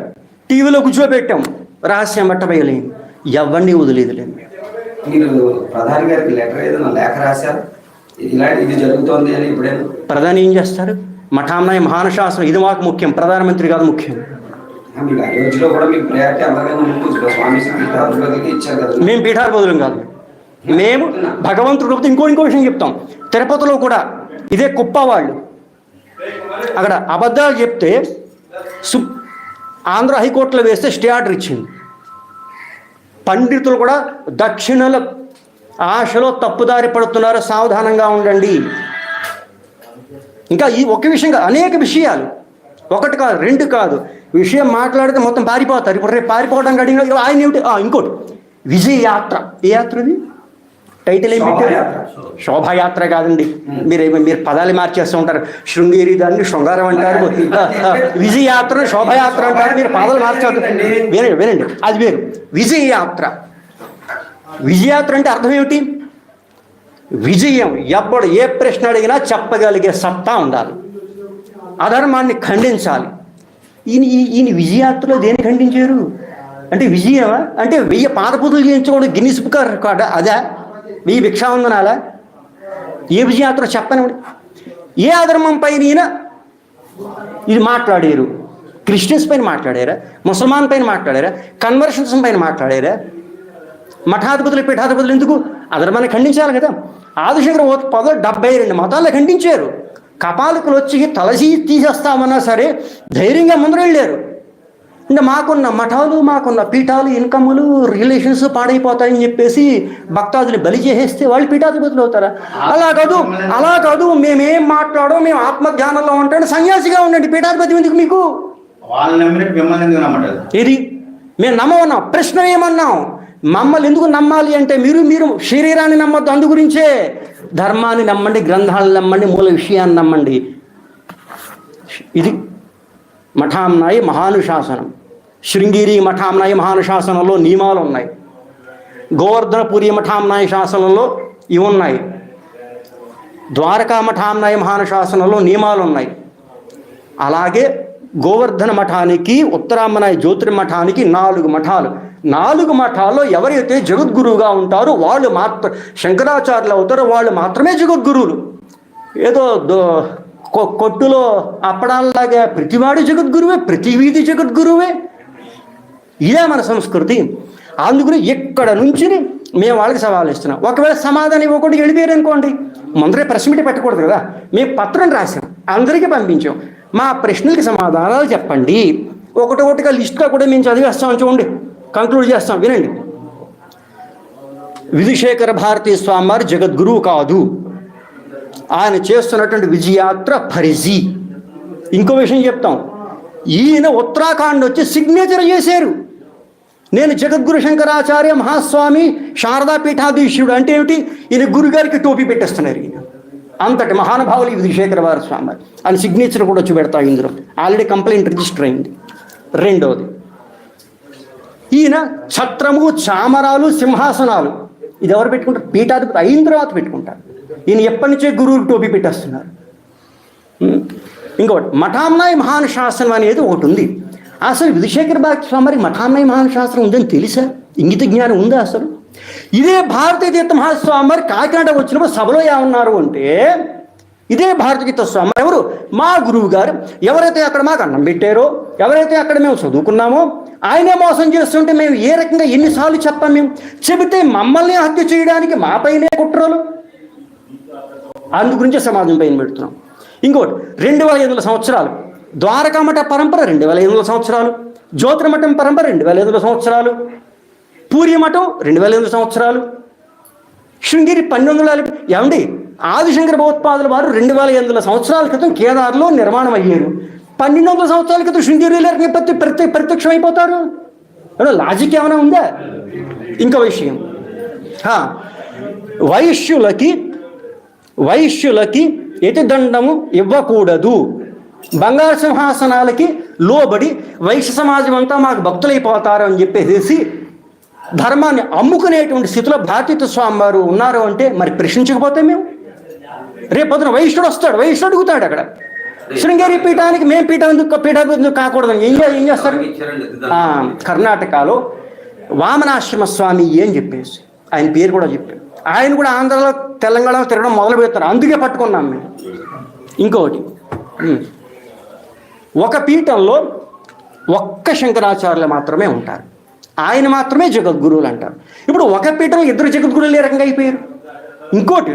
టీవీలో కూర్చోబెట్టాం, రహస్యం పట్టబయలేదు, ఎవరిని వదిలేదులేదు. మీరు ప్రధాని గారికి లెటర్ ఏదైనా లేఖ రాశారు ఇలాంటి ఇది జరుగుతోంది అని? ఇప్పుడేమో ప్రధాని ఏం చేస్తారు? మఠాంనాయ మహానుశాసనం ఇది మాకు ముఖ్యం, ప్రధానమంత్రి కాదు ముఖ్యం. మీకు అయోధ్యలో కూడా మీకు ప్రయారిటీ అందరికీ స్వామి పీఠాధిపతులకి ఇచ్చారు కదా. మేము పీఠాధిపతులం కాదు, మేము భగవంతుడు. ఇంకో విషయం చెప్తాం, తిరుపతిలో కూడా ఇదే కుప్ప వాళ్ళు అక్కడ అబద్ధాలు చెప్తే ఆంధ్ర హైకోర్టులో వేస్తే స్టే ఆర్డర్ ఇచ్చింది. పండితులు కూడా దక్షిణల ఆశలో తప్పుదారి పడుతున్నారు, సావధానంగా ఉండండి. ఇంకా ఈ ఒక విషయంగా అనేక విషయాలు, ఒకటి కాదు రెండు కాదు, విషయం మాట్లాడితే మొత్తం పారిపోతారు. ఇప్పుడు రేపు పారిపోవడానికి అడిగిన ఆయన ఏమిటి? ఇంకోటి విజయ యాత్ర. ఏ యాత్ర అది? టైటిల్ ఏం పెట్టారు? శోభాయాత్ర కాదండి, మీరు పదాలు మార్చేస్తూ ఉంటారు. శృంగేరి దాన్ని శృంగారం అంటారు, విజయ యాత్ర శోభాయాత్ర అంటారు, మీరు పదాలు మార్చారు. వినండి, అది వేరు. విజయయాత్ర. విజయయాత్ర అంటే అర్థం ఏమిటి? విజయం. ఎప్పుడు ఏ ప్రశ్న అడిగినా చెప్పగలిగే సత్తా ఉండాలి, అధర్మాన్ని ఖండించాలి. ఈయన విజయయాత్రలో దేన్ని ఖండించారు అంటే విజయమా? అంటే 1000 పాదపూజలు చేయించుకోవడం గిన్నిస్ బుక్ రికార్డా? అదా? 1000 భిక్షావందనాలా? ఏ విజయయాత్ర చెప్పనివ్వండి. ఏ అధర్మం పైన ఇది మాట్లాడారు? క్రిస్టియన్స్ పైన మాట్లాడారా? ముసల్మాన్ పైన మాట్లాడారా? కన్వర్షన్స్ పైన మాట్లాడారా? మఠాధిపతులు పీఠాధిపతులు ఎందుకు అధర్మాన్ని ఖండించాలి కదా. ఆదిశంకర 72 మతాల్లో ఖండించారు. కపాలికులు వచ్చి తలసి తీసేస్తామన్నా సరే ధైర్యంగా ముందర వెళ్ళారు. అంటే మాకున్న మఠాలు, మాకున్న పీఠాలు, ఇన్కములు, రిలేషన్స్ పాడైపోతాయని చెప్పేసి భక్తాదులు బలి చేసేస్తే వాళ్ళు పీఠాధిపతులు అవుతారా? అలా కాదు, మేమేం మాట్లాడో మేము ఆత్మజ్ఞానంలో ఉంటాం, సన్యాసిగా ఉండండి, పీఠాధిపతి ఎందుకు మీకు? ఇది మేము నమ్మన్నాం. ప్రశ్న ఏమన్నాం? మమ్మల్ని ఎందుకు నమ్మాలి అంటే మీరు శరీరాన్ని నమ్మద్దు, అందు గురించే ధర్మాన్ని నమ్మండి, గ్రంథాలను నమ్మండి, మూల విషయాన్ని నమ్మండి. ఇది మఠాంనాయ మహానుశాసనం. శృంగేరి మఠాంనాయ మహానుశాసనంలో నియమాలు ఉన్నాయి, గోవర్ధనపురి మఠాంనాయ శాసనంలో ఇవి ఉన్నాయి. ద్వారకా మఠాన్నాయ మహానుశాసనంలో నియమాలు ఉన్నాయి. అలాగే గోవర్ధన మఠానికి, ఉత్తరామనాయ జ్యోతిర్మఠానికి 4 మఠాలు. 4 మఠాల్లో ఎవరైతే జగద్గురువుగా ఉంటారో వాళ్ళు మాత్రం శంకరాచార్యులు అవుతారో వాళ్ళు మాత్రమే జగద్గురువులు. ఏదో కొట్టులో అప్పడాల్లాగా ప్రతివాడు జగద్గురువే, ప్రతి వీధి జగద్గురువే. ఇదే మన సంస్కృతి. అందుకని ఇక్కడ నుంచి మేము వాళ్ళకి సవాలు ఇస్తున్నాం. ఒకవేళ సమాధానం ఇవ్వకుండా వెళ్ళిపోయారు అనుకోండి, ముందరే ప్రెస్ మీట్ పెట్టకూడదు కదా. మేము పత్రం రాసాం, అందరికీ పంపించాం, మా ప్రశ్నలకి సమాధానాలు చెప్పండి. ఒకటిగా లిస్ట్గా కూడా మేము చదివేస్తాం. చూడండి, కంక్లూడ్ చేస్తాం, వినండి. విధుశేఖర భారతీ స్వామి వారు జగద్గురువు కాదు. ఆయన చేస్తున్నటువంటి విజయాత్ర ఫరిజీ. ఇంకో విషయం చెప్తాం, ఈయన ఉత్తరాఖండ్ వచ్చి సిగ్నేచర్ చేశారు. నేను జగద్గురు శంకరాచార్య మహాస్వామి శారదా పీఠాధీశుడు అంటే ఏమిటి? ఈయన గురుగారికి టోపీ పెట్టేస్తున్నారు. ఈయన అంతటి మహానుభావులు విధుశేఖర భారతీ స్వామి ఆయన సిగ్నేచర్ కూడా వచ్చి పెడతాం. ఇందులో ఆల్రెడీ కంప్లైంట్ రిజిస్టర్ అయింది. రెండవది, ఈయన ఛత్రము, చామరాలు, సింహాసనాలు ఇది ఎవరు పెట్టుకుంటారు? పీఠాధిపతి అయిన తర్వాత పెట్టుకుంటారు. ఈయన ఎప్పటి నుంచే గురువుకి టోపీ పెట్టేస్తున్నారు. ఇంకొకటి, మఠాన్నాయ మహానుశాసనం అనేది ఒకటి ఉంది. అసలు విధుశేఖర భారతీ స్వామి మఠాన్నాయ మహానుశాసనం ఉందని తెలుసా? ఇంగిత జ్ఞానం ఉందా అసలు? ఇదే భారతీయ తీర్థ మహాస్వామి వారు కాకినాడ వచ్చినప్పుడు సభలో ఏమన్నారు అంటే, ఇదే భారతీయ తీర్థ స్వామి ఎవరు? మా గురువు గారు. ఎవరైతే అక్కడ మాకు అన్నం పెట్టారో, ఎవరైతే అక్కడ మేము చదువుకున్నామో ఆయనే మోసం చేస్తుంటే మేము ఏ రకంగా ఎన్నిసార్లు చెప్పాం? మేము చెబితే మమ్మల్ని హత్య చేయడానికి మా పైనే కుట్రలు. అందు గురించి సమాజం పైన పెడుతున్నాం. ఇంకోటి, 2500 సంవత్సరాలు ద్వారకామఠ పరంపర, 2500 సంవత్సరాలు జ్యోతిర్మఠం పరంపర, 2500 సంవత్సరాలు పూరి మఠం, 2500 సంవత్సరాలు శృంగేరి 1200. ఏమండి, ఆదిశంకర భగవత్పాదుల వారు 2500 సంవత్సరాల క్రితం కేదార్లో నిర్మాణం అయ్యారు. 1200 సంవత్సరాల క్రితం శృంగేరిలో ప్రత్యక్షం అయిపోతారు. లాజిక్ ఏమైనా ఉందా? ఇంకో విషయం, వైశ్యులకి యతిదండము ఇవ్వకూడదు. బంగారు సింహాసనాలకి లోబడి వైశ్య సమాజం అంతా మాకు భక్తులైపోతారు అని చెప్పేసి ధర్మాన్ని అమ్ముకునేటువంటి స్థితిలో భారతీయ స్వామి వారు ఉన్నారు అంటే మరి ప్రశ్నించకపోతే మేము రేపొద్దున వైశ్యుడు వస్తాడు, వైశ్యుడు అడుగుతాడు అక్కడ శృంగేరి పీఠానికి మేము పీఠాభివృద్ధి కాకూడదని ఏం చేస్తారు? కర్ణాటకలో వామనాశ్రమ స్వామి అని చెప్పేసి ఆయన పేరు కూడా చెప్పారు. ఆయన కూడా ఆంధ్రలో తెలంగాణలో తిరగడం మొదలు పెడతారు. అందుకే పట్టుకున్నాం మేము. ఇంకొకటి, ఒక పీఠంలో ఒక్క శంకరాచార్యులు మాత్రమే ఉంటారు. ఆయన మాత్రమే జగద్గురువులు అంటారు. ఇప్పుడు ఒక పీఠంలో 2 జగద్గురువులు ఏ రకంగా అయిపోయారు? ఇంకోటి,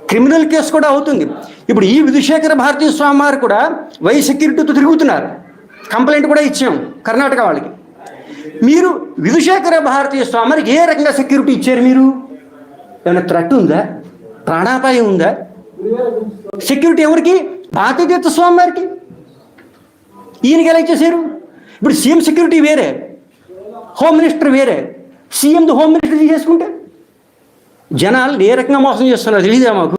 క్రిమినల్ కేసు కూడా అవుతుంది. ఇప్పుడు ఈ విధుశేఖర భారతీ స్వామి వారు కూడా వై సెక్యూరిటీతో తిరుగుతున్నారు. కంప్లైంట్ కూడా ఇచ్చాం కర్ణాటక వాళ్ళకి. మీరు విధుశేఖర భారతీ స్వామి వారికి ఏ రకంగా సెక్యూరిటీ ఇచ్చారు? మీరు ఏమైనా థ్రెట్ ఉందా? ప్రాణాపాయం ఉందా? సెక్యూరిటీ ఎవరికి? భారతీయ తీర్థ స్వామి వారికి. ఈయనకి ఎలా ఇచ్చేసారు? ఇప్పుడు సీఎం సెక్యూరిటీ వేరే, హోమ్ మినిస్టర్ వేరే. సీఎంది హోమ్ మినిస్టర్ చేసుకుంటే జనాలు ఏ రకంగా మోసం చేస్తున్నారు తెలియదా మాకు?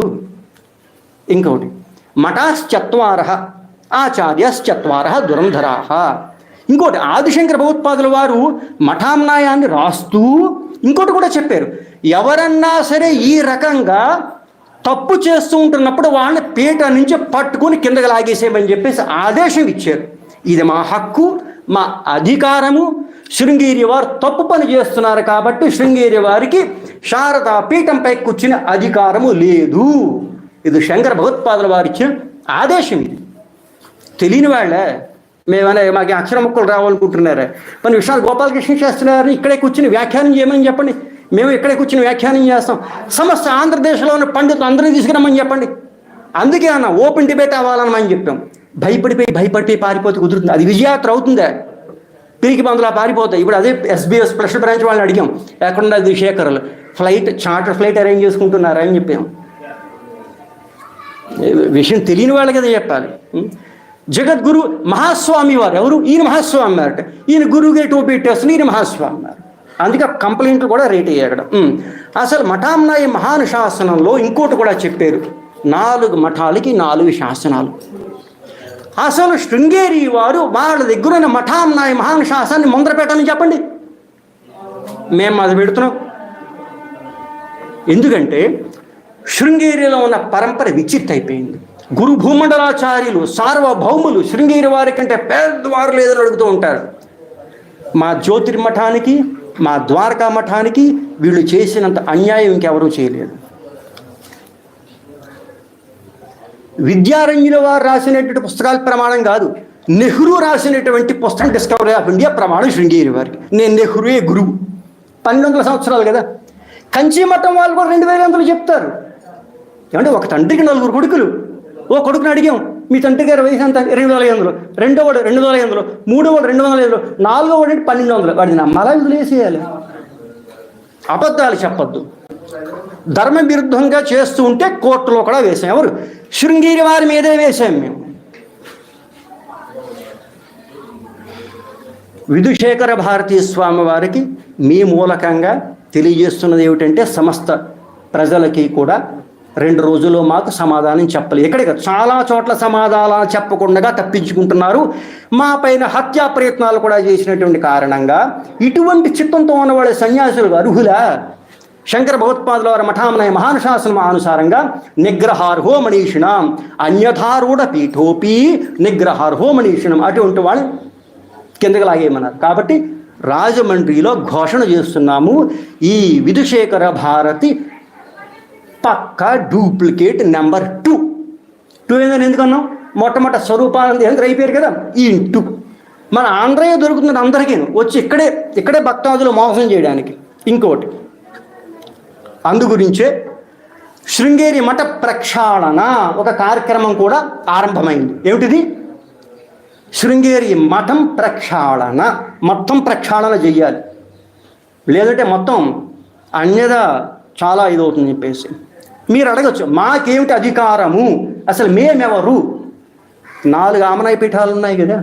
ఇంకొకటి, మఠాశ్చత్వారః ఆచార్యశ్చత్వారః దురంధరాః. ఇంకోటి, ఆదిశంకర భగవత్పాదుల వారు మఠామ్నాయాన్ని రాస్తూ ఇంకోటి కూడా చెప్పారు, ఎవరన్నా సరే ఈ రకంగా తప్పు చేస్తూ ఉంటున్నప్పుడు వాళ్ళని పీట నుంచి పట్టుకుని కిందకి లాగేసేయమని చెప్పేసి ఆదేశం ఇచ్చారు. ఇది మా హక్కు, మా అధికారము. శృంగేరి వారు తప్పు పని చేస్తున్నారు కాబట్టి శృంగేరి వారికి శారదా పీఠంపై కూర్చునే అధికారము లేదు. ఇది శంకర భగవత్పాదుల వారు ఇచ్చిన ఆదేశం. ఇది తెలియని వాళ్ళే మేమనే మాకు అక్షర ముక్కలు రావాలనుకుంటున్నారా? మన విషయాలు గోపాలకృష్ణ చేస్తున్నారు. ఇక్కడే కూర్చుని వ్యాఖ్యానం చేయమని చెప్పండి, మేము ఇక్కడే కూర్చుని వ్యాఖ్యానం చేస్తాం. సమస్త ఆంధ్రదేశంలో ఉన్న పండితులు అందరినీ తీసుకురమ్మని చెప్పండి. అందుకే అన్న ఓపెన్ డిబేట్ అవ్వాలని చెప్పాం. భయపడిపోయి పారిపోతే కుదురుతుంది? అది విజయాత్ర అవుతుందా? పిరికి బందులా పారిపోతాయి. ఇప్పుడు అదే SBS స్పెషల్ బ్రాంచ్ వాళ్ళని అడిగాం, ఎక్కడున్నా విధుశేఖరులు చార్టర్ ఫ్లైట్ అరేంజ్ చేసుకుంటున్నారా అని చెప్పాం. విషయం తెలియని వాళ్ళకి కదా చెప్పాలి. జగద్గురు మహాస్వామి వారు ఎవరు? ఈయన మహాస్వామి వారట. ఈయన గురువుగా టోపీ పెట్టేస్తున్న ఈయన మహాస్వామి వారు. అందుకే కంప్లైంట్లు కూడా రేట్ అయ్యాయి అక్కడ. అసలు మఠామ్నాయ మహానుశాసనంలో ఇంకోటి కూడా చెప్పారు, 4 మఠాలకి 4 శాసనాలు. అసలు శృంగేరి వారు వాళ్ళ దగ్గర ఉన్న మఠామ్నాయ మహానుశాసనాన్ని ముందర పెట్టాలని చెప్పండి, మేము అది పెడుతున్నాం. ఎందుకంటే శృంగేరిలో ఉన్న పరంపర విచ్చిత్ అయిపోయింది. గురు భూమండలాచార్యులు సార్వభౌములు శృంగేరి వారి కంటే పెద్దవారు లేదని అడుగుతూ ఉంటారు. మా జ్యోతిర్మఠానికి మా ద్వారకా మఠానికి వీళ్ళు చేసినంత అన్యాయం ఇంకెవరూ చేయలేదు. విద్యారణ్యుల వారు రాసినటువంటి పుస్తకాల ప్రమాణం కాదు, నెహ్రూ రాసినటువంటి పుస్తకం డిస్కవరీ ఆఫ్ ఇండియా ప్రమాణం శృంగేరి వారికి. నేను నెహ్రూయే గురువు. 1200 సంవత్సరాలు కదా. కంచి మఠం వాళ్ళు కూడా 2800 చెప్తారు. ఏమంటే ఒక తండ్రికి 4 కొడుకులు. ఓ కొడుకుని అడిగాం, మీ తండ్రి గారి వయసు అంత 2500, రెండోవాడు 2500, మూడోవాడు 205, నాలుగోవాడు 1200. వాడిని నమ్మాలా వదిలేసేయాలి? అబద్ధాలు చెప్పొద్దు. ధర్మ విరుద్ధంగా చేస్తూ ఉంటే కోర్టులో కూడా వేసాం. ఎవరు? శృంగేరి వారి మీదే వేసాం మేము. విధుశేఖర భారతీ స్వామి వారికి మీ మూలకంగా తెలియజేస్తున్నది ఏమిటంటే, సమస్త ప్రజలకి కూడా 2 రోజుల్లో మాకు సమాధానం చెప్పలేదు. ఎక్కడికి చాలా చోట్ల సమాధానాలు చెప్పకుండా తప్పించుకుంటున్నారు. మా పైన హత్యా ప్రయత్నాలు కూడా చేసినటువంటి కారణంగా ఇటువంటి చిత్తంతో ఉన్నవాళ్ళ సన్యాసులు అర్హులా? శంకర భగవత్పాదుల వారి మఠామనయ మహానుశాసనం అనుసారంగా నిగ్రహార్హో మనీషిణం అన్యథారూఢ పీఠోపి నిగ్రహార్హో మనీషిణం, అటువంటి వాళ్ళు కిందకి లాగేయమన్నారు. కాబట్టి రాజమండ్రిలో ఘోషణ చేస్తున్నాము, ఈ విధుశేఖర భారతి పక్కా డూప్లికేట్ నెంబర్ 2. 2 ఏందని ఎందుకన్నాం? మొట్టమొదటి స్వరూపానంద యంత్రం అయిపోయారు కదా, ఈ 2. మన ఆంధ్రయ్య దొరుకుతుంది అందరికీ, వచ్చి ఇక్కడే భక్తాదులు మోసం చేయడానికి. ఇంకోటి అందుగురించే శృంగేరి మఠ ప్రక్షాళన ఒక కార్యక్రమం కూడా ఆరంభమైంది. ఏమిటిది? శృంగేరి మఠం ప్రక్షాళన. మొత్తం ప్రక్షాళన చెయ్యాలి, లేదంటే మొత్తం అన్యదా చాలా ఇదవుతుంది చెప్పేసి మీరు అడగచ్చు, మాకేమిటి అధికారము, అసలు మేమెవరు? 4 ఆమనాయ పీఠాలు ఉన్నాయి కదా.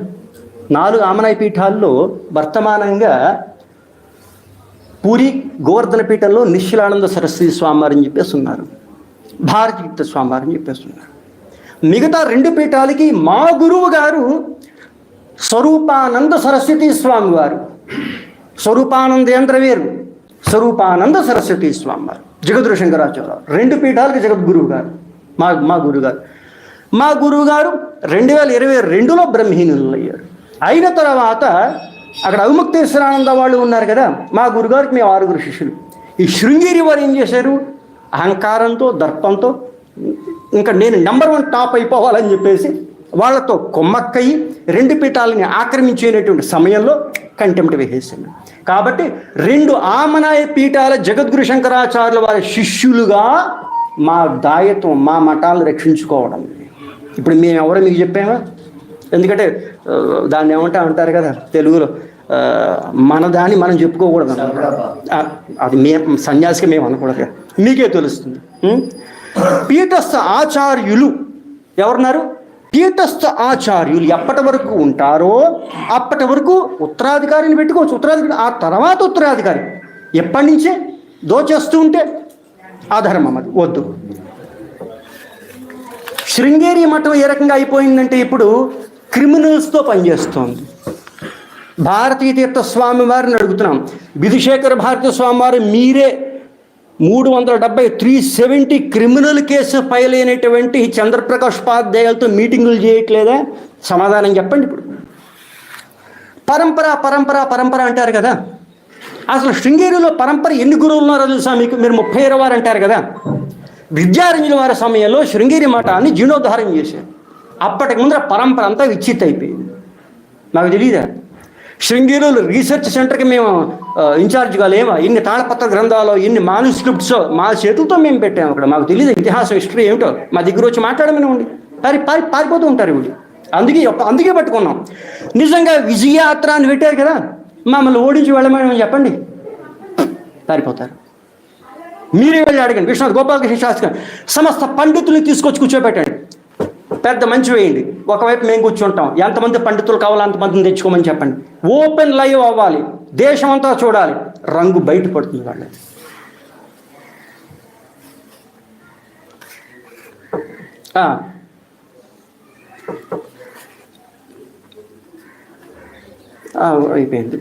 4 ఆమనాయ పీఠాల్లో వర్తమానంగా పూరి గోవర్ధన పీఠంలో నిశ్చలానంద సరస్వతి స్వామివారు అని చెప్పేసి ఉన్నారు, భారతీయుక్త స్వామివారు అని చెప్పేసి ఉన్నారు. మిగతా 2 పీఠాలకి మా గురువు గారు స్వరూపానంద సరస్వతి స్వామివారు. స్వరూపానందేంద్ర వేరు, స్వరూపానంద సరస్వతి స్వామివారు జగద్గురు శంకరాచార్య. 2 పీఠాలకి జగద్గురువు గారు మా గురువుగారు. మా గురువుగారు 2022లో బ్రహ్మహీనులు అయ్యారు. అయిన తర్వాత అక్కడ అవిముక్తేశ్వరానంద వాళ్ళు ఉన్నారు కదా, మా గురుగారికి మేము 6 శిష్యులు. ఈ శృంగేరి వారు ఏం చేశారు? అహంకారంతో దర్పంతో ఇంకా నేను నెంబర్ 1 టాప్ అయిపోవాలని చెప్పేసి వాళ్ళతో కొమ్మక్కయి 2 పీఠాలని ఆక్రమించేటువంటి సమయంలో కంటెంప్ట్ వేసేసాను. కాబట్టి 2 ఆమనాయ పీఠాల జగద్గురు శంకరాచార్యుల వారి శిష్యులుగా మా దాయత్వం, మా మఠాలను రక్షించుకోవడం. ఇప్పుడు మేము ఎవరో మీకు చెప్పామా? ఎందుకంటే దాన్ని అంటారు కదా తెలుగులో, మన దాన్ని మనం చెప్పుకోకూడదు. అది సన్యాసికి మేము అనకూడదు, మీకే తెలుస్తుంది. పీఠస్థ ఆచార్యులు ఎవరున్నారు? పీఠస్థ ఆచార్యులు ఎప్పటి వరకు ఉంటారో అప్పటి వరకు ఉత్తరాధికారిని పెట్టుకోవచ్చు. ఉత్తరాధికారి ఆ తర్వాత ఉత్తరాధికారి ఎప్పటి నుంచే దోచేస్తూ ఉంటే అధర్మం, అది వద్దు. శృంగేరి మఠం ఏ రకంగా అయిపోయిందంటే ఇప్పుడు క్రిమినల్స్తో పనిచేస్తోంది. భారతీయ తీర్థ స్వామి వారిని అడుగుతున్నాం, విధుశేఖర భారతీ స్వామి వారు మీరే 370 క్రిమినల్ కేసు ఫైల్ అయినటువంటి చంద్రప్రకాష్ ఉపాధ్యాయులతో మీటింగులు చేయట్లేదా? సమాధానం చెప్పండి. ఇప్పుడు పరంపర పరంపర పరంపర అంటారు కదా, అసలు శృంగేరిలో పరంపర ఎన్ని గురువులు ఉన్నారో తెలుసా మీకు? మీరు 30 వారు అంటారు కదా. విద్యారణ్యుల వారి సమయంలో శృంగేరి మఠాన్ని జీర్ణోద్ధారం చేశారు. అప్పటికి ముందర పరంపర అంతా విచ్చిత్ అయిపోయింది. నాకు తెలియదా? శృంగేరిలో రీసెర్చ్ సెంటర్కి మేము ఇన్ఛార్జ్గా లేమా? ఇన్ని తాళపత్ర గ్రంథాలు, ఇన్ని మాన్యుస్క్రిప్ట్స్ మా చేతులతో మేము పెట్టాము అక్కడ. మాకు తెలియదు ఇతిహాసం, హిస్టరీ ఏమిటో. మా దగ్గర వచ్చి మాట్లాడమని ఉండి పారిపోతూ ఉంటారు వీళ్ళు. అందుకే పట్టుకున్నాం. నిజంగా విజయయాత్ర అని పెట్టారు కదా, మమ్మల్ని ఓడించి వెళ్ళమని చెప్పండి, పారిపోతారు. మీరే వెళ్ళి అడగండి. విశ్వనాథ్ గోపాలకృష్ణ శాస్త్రి గారు సమస్త పండితుల్ని తీసుకొచ్చి కూర్చోబెట్టండి, పెద్ద మంచి వేయండి, ఒకవైపు మేము కూర్చుంటాం. ఎంతమంది పండితులు కావాలో అంతమందిని తెచ్చుకోమని చెప్పండి. ఓపెన్ లైవ్ అవ్వాలి, దేశం అంతా చూడాలి, రంగు బయటపడుతుంది వాళ్ళ. అయిపోయింది.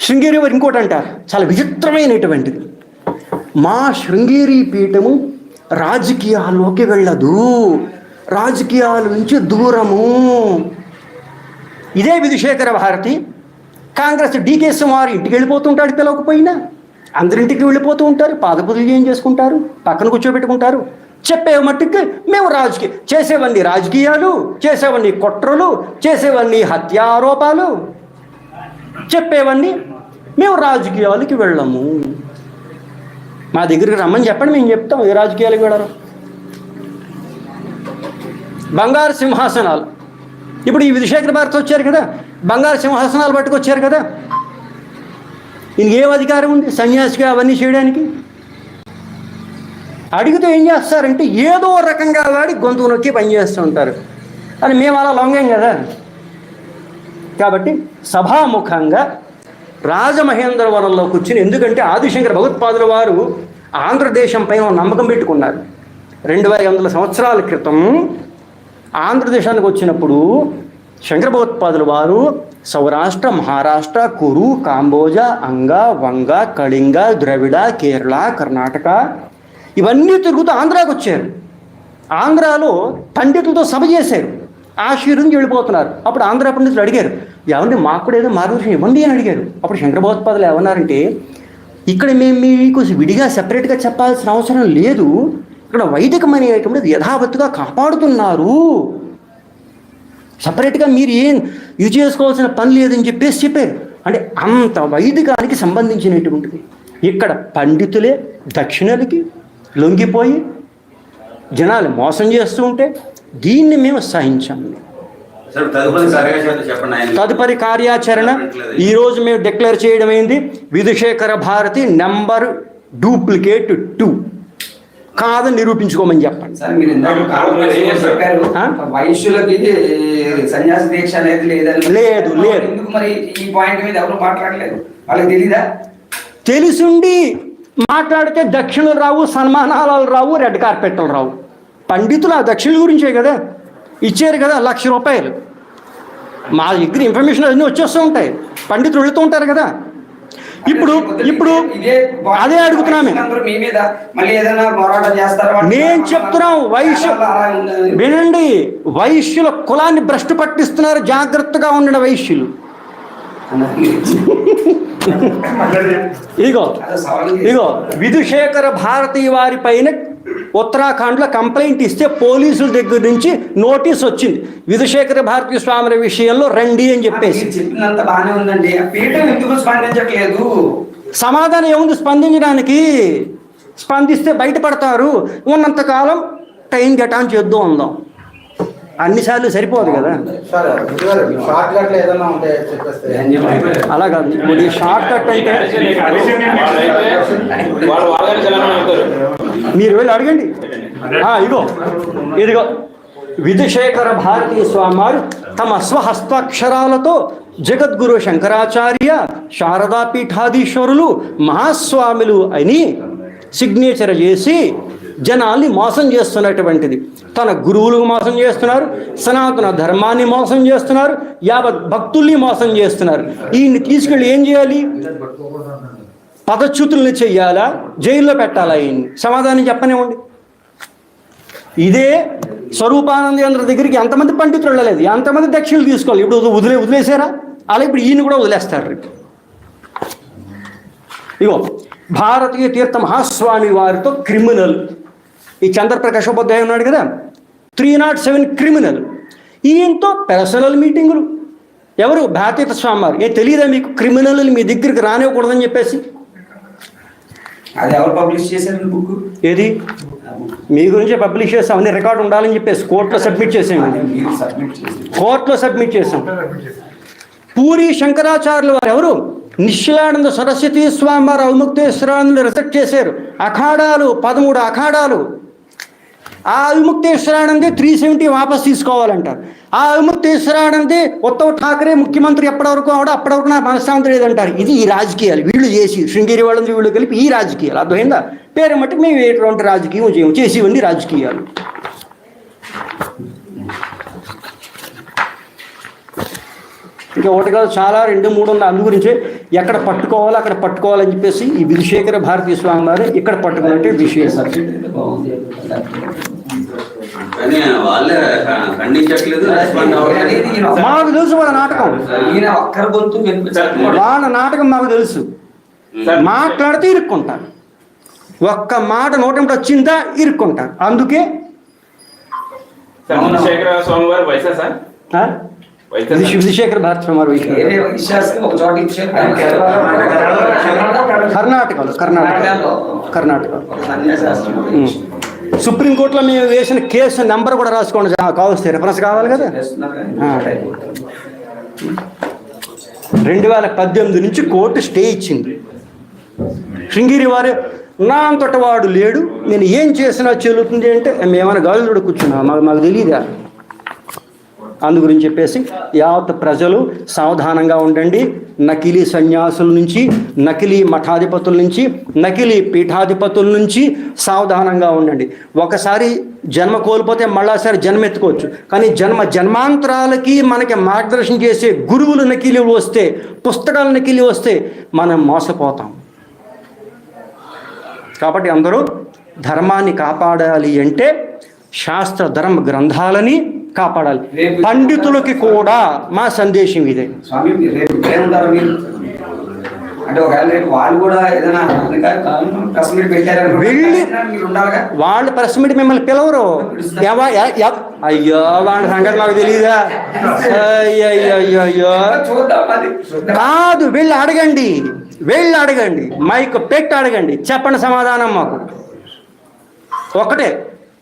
శృంగేరి వారు ఇంకోటి అంటారు, చాలా విచిత్రమైనటువంటిది. మా శృంగేరి పీఠము రాజకీయాల్లోకి వెళ్ళదు, రాజకీయాల నుంచి దూరము. ఇదే విధుశేఖర భారతి కాంగ్రెస్ డీకే సుమారు ఇంటికి వెళ్ళిపోతుంటాడు, పిలవకపోయినా అందరింటికి వెళ్ళిపోతూ ఉంటారు, పాదపూజలు ఏం చేసుకుంటారు, పక్కన కూర్చోబెట్టుకుంటారు. చెప్పే మట్టుకు మేము చేసేవన్నీ రాజకీయాలు, చేసేవన్నీ కుట్రలు, చేసేవన్నీ హత్యారోపాలు, చెప్పేవన్నీ మేము రాజకీయాలకి వెళ్ళము. మా దగ్గరికి రమ్మని చెప్పండి, మేము చెప్తాం ఏ రాజకీయాలకు వెళ్ళరు. బంగారు సింహాసనాలు, ఇప్పుడు ఈ విధుశేఖర భారతి వచ్చారు కదా, బంగారు సింహాసనాలు పట్టుకొచ్చారు కదా, ఇంకేం అధికారం ఉంది సన్యాసిగా అవన్నీ చేయడానికి? అడిగితే ఏం చేస్తారంటే ఏదో రకంగా వాడి గొంతు నొక్కి పనిచేస్తూ ఉంటారు. అని మేము అలా లొంగం కదా. కాబట్టి సభాముఖంగా రాజమహేంద్రవరంలో కూర్చుని, ఎందుకంటే ఆదిశంకర భగవత్పాదుల వారు ఆంధ్రదేశం పైన నమ్మకం పెట్టుకున్నారు. 2500 సంవత్సరాల క్రితం ఆంధ్రదేశానికి వచ్చినప్పుడు శంకర భగవత్పాదుల వారు సౌరాష్ట్ర, మహారాష్ట్ర, కురు, కాంబోజ, అంగ, వంగ, కళింగ, ద్రవిడ, కేరళ, కర్ణాటక ఇవన్నీ తిరుగుతూ ఆంధ్రాకి వచ్చారు. ఆంధ్రాలో పండితులతో సభ చేశారు, ఆశీర్వదించి వెళ్ళిపోతున్నారు. అప్పుడు ఆంధ్ర పండితులు అడిగారు, ఎవరిని మాకు కూడా ఏదో మార్గదర్శనం ఇవ్వండి అని అడిగారు. అప్పుడు శంకర భగవత్పాదులు ఏమన్నారంటే, ఇక్కడ మేము మీకు విడిగా సెపరేట్గా చెప్పాల్సిన అవసరం లేదు, ఇక్కడ వైదికమని యథావత్తుగా కాపాడుతున్నారు, సపరేట్గా మీరు ఏం ఇది చేసుకోవాల్సిన పని లేదని చెప్పారు. అంటే అంత వైదికానికి సంబంధించినటువంటిది. ఇక్కడ పండితులే దక్షిణలకి లొంగిపోయి జనాలు మోసం చేస్తూ ఉంటే దీన్ని మేము సహించాము. తదుపరి కార్యాచరణ ఈరోజు మేము డిక్లేర్ చేయడం అయింది, విధుశేఖర భారతి నెంబర్ డూప్లికేట్ 2 కాదని నిరూపించుకోమని చెప్పండి. సార్ మీరు వైశ్యులకి సన్యాస దీక్ష అనేది లేదు. ఎందుకు మరి ఈ పాయింట్ మీద ఎవరు మాట్లాడలేదు? వాళ్ళకి తెలీదా? తెలిసిండి మాట్లాడితే దక్షిణలు రావు, సన్మానాలు రావు, రెడ్ కార్పెట్లు రావు. పండితులు ఆ దక్షిణల గురించే కదా ఇచ్చారు కదా, 1,00,000 రూపాయలు. మా దగ్గర ఇన్ఫర్మేషన్ అన్నీ వచ్చేస్తూ ఉంటాయి, పండితులు వెళుతూ ఉంటారు కదా. ఇప్పుడు అదే అడుగుతున్నామే, నేను చెప్తున్నాం వినండి, వైశ్యుల కులాన్ని భ్రష్టు పట్టిస్తున్నారు, జాగ్రత్తగా ఉండిన వైశ్యులు. ఇగో విధుశేఖర భారతి వారి పైన ఉత్తరాఖండ్లో కంప్లైంట్ ఇస్తే పోలీసుల దగ్గర నుంచి నోటీస్ వచ్చింది, విధుశేఖర భారతి స్వామి విషయంలో రండి అని చెప్పేసి. చెప్పినంత బాగానే ఉందండి, పీఠం ఎందుకు స్పందించట్లేదు? సమాధానం ఏముంది స్పందించడానికి? స్పందిస్తే బయటపడతారు, ఉన్నంతకాలం టైం గెటాన్ చేద్దాం ఉందాం. అన్నిసార్లు సరిపోదు కదా. అలా కాదు, ఇప్పుడు ఈ షార్ట్ కట్ అంటే మీరు వెళ్ళి అడగండి. ఇదిగో విధుశేఖర భారతీ స్వామి వారు తమ స్వహస్తాక్షరాలతో జగద్గురు శంకరాచార్య, శారదా పీఠాధీశ్వరులు, మహాస్వాములు అని సిగ్నేచర్ చేసి జనాల్ని మోసం చేస్తున్నటువంటిది. తన గురువులకు మోసం చేస్తున్నారు, సనాతన ధర్మాన్ని మోసం చేస్తున్నారు, యావత్ భక్తుల్ని మోసం చేస్తున్నారు. ఈయన్ని తీసుకెళ్ళి ఏం చేయాలి? పదచ్యుతుల్ని చెయ్యాలా, జైల్లో పెట్టాలా? ఈయన్ని సమాధానం చెప్పనివ్వండి. ఇదే స్వరూపానందేంద్ర దగ్గరికి ఎంతమంది పండితులు వెళ్ళలేదు, ఎంతమంది దక్షిణలు తీసుకోవాలి. ఇప్పుడు వదిలేసారా? అలా ఇప్పుడు ఈయన కూడా వదిలేస్తారు. ఇగో భారతీయ తీర్థ మహాస్వామి వారితో క్రిమినల్ ఈ చంద్రప్రకాశ్ ఉపాధ్యాయ ఉన్నాడు కదా, 307 క్రిమినల్. ఈయనతో పర్సనల్ మీటింగులు. ఎవరు? భారతీయ స్వామి వారు. తెలియదా మీకు క్రిమినల్ మీ దగ్గరికి రానివ్వకూడదని చెప్పేసి? అది ఎవరు పబ్లిష్ చేశారు బుక్? ఏది? మీ గురించే పబ్లిష్ చేస్తాం, అన్ని రికార్డు ఉండాలని చెప్పేసి కోర్టులో సబ్మిట్ చేసాము. కోర్టులో సబ్మిట్ చేసాం. పూరి శంకరాచార్యుల వారు ఎవరు? నిశ్చలానంద సరస్వతి స్వామి వారు అవిముక్తేశ్వరాన్ని రిజెక్ట్ చేశారు. అఖాడాలు 13 అఖాడాలు. ఆ అవిముక్తేశ్వరానందే 370 వాపస్ తీసుకోవాలంటారు. ఆ అవిముక్తేశ్వరానందే ఉద్ధవ్ ఠాకరే ముఖ్యమంత్రి ఎప్పటివరకు అవడం, అప్పటివరకు నా మనశ్శాంతి లేదంటారు. ఇది ఈ రాజకీయాలు వీళ్ళు చేసి, శృంగేరి వాళ్ళందరూ వీళ్ళు కలిపి ఈ రాజకీయాలు. అర్థమైందా? పేరు మట్టి మేము ఎటువంటి రాజకీయం చేయము, చేసి ఇవన్నీ రాజకీయాలు. ఇంకా ఒకటి కాదు, చాలా 2, 3 ఉంది. అందు గురించి ఎక్కడ పట్టుకోవాలో అక్కడ పట్టుకోవాలని చెప్పేసి ఈ విధుశేఖర భారతీ స్వామి వారు ఇక్కడ పట్టుకున్నట్టే విశేషం. కానీ వాళ్ళే ఖండించట్లేదు, రెస్పాండ్ అవ్వట్లేదు. మాకు తెలుసు వాళ్ళ నాటకం, ఈయన ఒక్కరి గొంతు వినిపించారు. వాళ్ళ నాటకం మాకు తెలుసు. మాట్లాడితే ఇరుక్కుంటారు, ఒక్క మాట నోటంటే వచ్చిందా ఇరుక్కుంటారు. అందుకే చంద్రశేఖర స్వామి వారు వయసా సార్? విధుశేఖర భారతీ స్వామి వారు వేరే విశ్వాసం ఒక చోట ఇచ్చారు. కర్ణాటకలో సుప్రీంకోర్టులో మేము వేసిన కేసు నెంబర్ కూడా రాసుకోండి, కావస్తే రెఫరెన్స్ కావాలి కదా. 2018 నుంచి కోర్టు స్టే ఇచ్చింది. శృంగేరి వారు నా అంతటి వాడు లేడు, నేను ఏం చేసినా చెల్లుతుంది అంటే మేమైనా గాలిలో కూర్చున్నా, మాకు తెలియదా. అందు గురించి చెప్పేసి యావత్ ప్రజలు సావధానంగా ఉండండి. నకిలీ సన్యాసుల నుంచి, నకిలీ మఠాధిపతుల నుంచి, నకిలీ పీఠాధిపతుల నుంచి సావధానంగా ఉండండి. ఒకసారి జన్మ కోల్పోతే మళ్ళాసారి జన్మ ఎత్తుకోవచ్చు, కానీ జన్మాంతరాలకి మనకి మార్గదర్శనం చేసే గురువులు నకిలీ వస్తే, పుస్తకాలు నకిలీ వస్తే మనం మోసపోతాం. కాబట్టి అందరూ ధర్మాన్ని కాపాడాలి అంటే శాస్త్ర ధర్మ గ్రంథాలని కాపాడాలి. పండితులకి కూడా మా సందేశం ఇదే. స్వామి రేపు ఉంటారు మీరు అంటే ఒకవేళ రేపు వాళ్ళు కూడా ఏదైనా ప్రెస్ మీట్ పెట్టారు వెళ్ళి మీరు ఉండాలిగా. వాళ్ళు ప్రెస్ మీట్ మిమ్మల్ని పిలవరు. అయ్యో వాళ్ళ సంగతి నాకు తెలియదా? అయ్యో కాదు, వెళ్ళి అడగండి, మైక్ పెట్టి అడగండి, చెప్పండి సమాధానం మాకు. ఒకటే,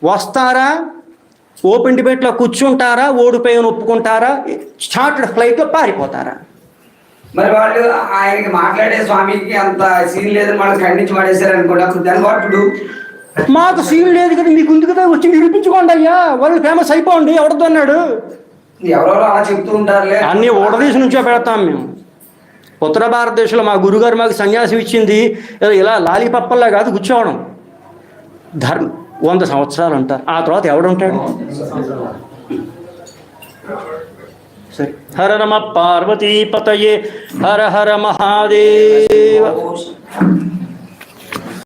వస్తారా, ఓపెన్ డిబేట్లో కూర్చుంటారా, ఓడిపోయిన ఒప్పుకుంటారా, చార్టర్డ్ ఫ్లైట్లో పారిపోతారా? మరి వాళ్ళు ఆయనకి మాట్లాడే స్వామికి అంత సీన్ లేదని వాళ్ళు ఖండించి పడేశారు అనుకోండి, అప్పుడు దాని వాటుడు మాకు సీన్ లేదు కదా, మీకు ఉంది కదా, వచ్చి నిరూపించుకోండి అయ్యా, వాళ్ళు ఫేమస్ అయిపోండి. ఎవరితో అన్నాడు? ఎవరెవరో అలా చెప్తూ ఉంటారులే. అన్నీ ఓడదీసి నుంచో పెడతాం మేము. ఉత్తర భారతదేశంలో మా గురుగారు మాకు సన్యాసం ఇచ్చింది ఇలా లాలీపప్పల్లా కాదు, కూర్చోవడం. 100 సంవత్సరాలు ఉంటారు, ఆ తర్వాత ఎవడుంటాడు? సరే, హర నమ పార్వతీపతయే, హర హర మహాదేవ.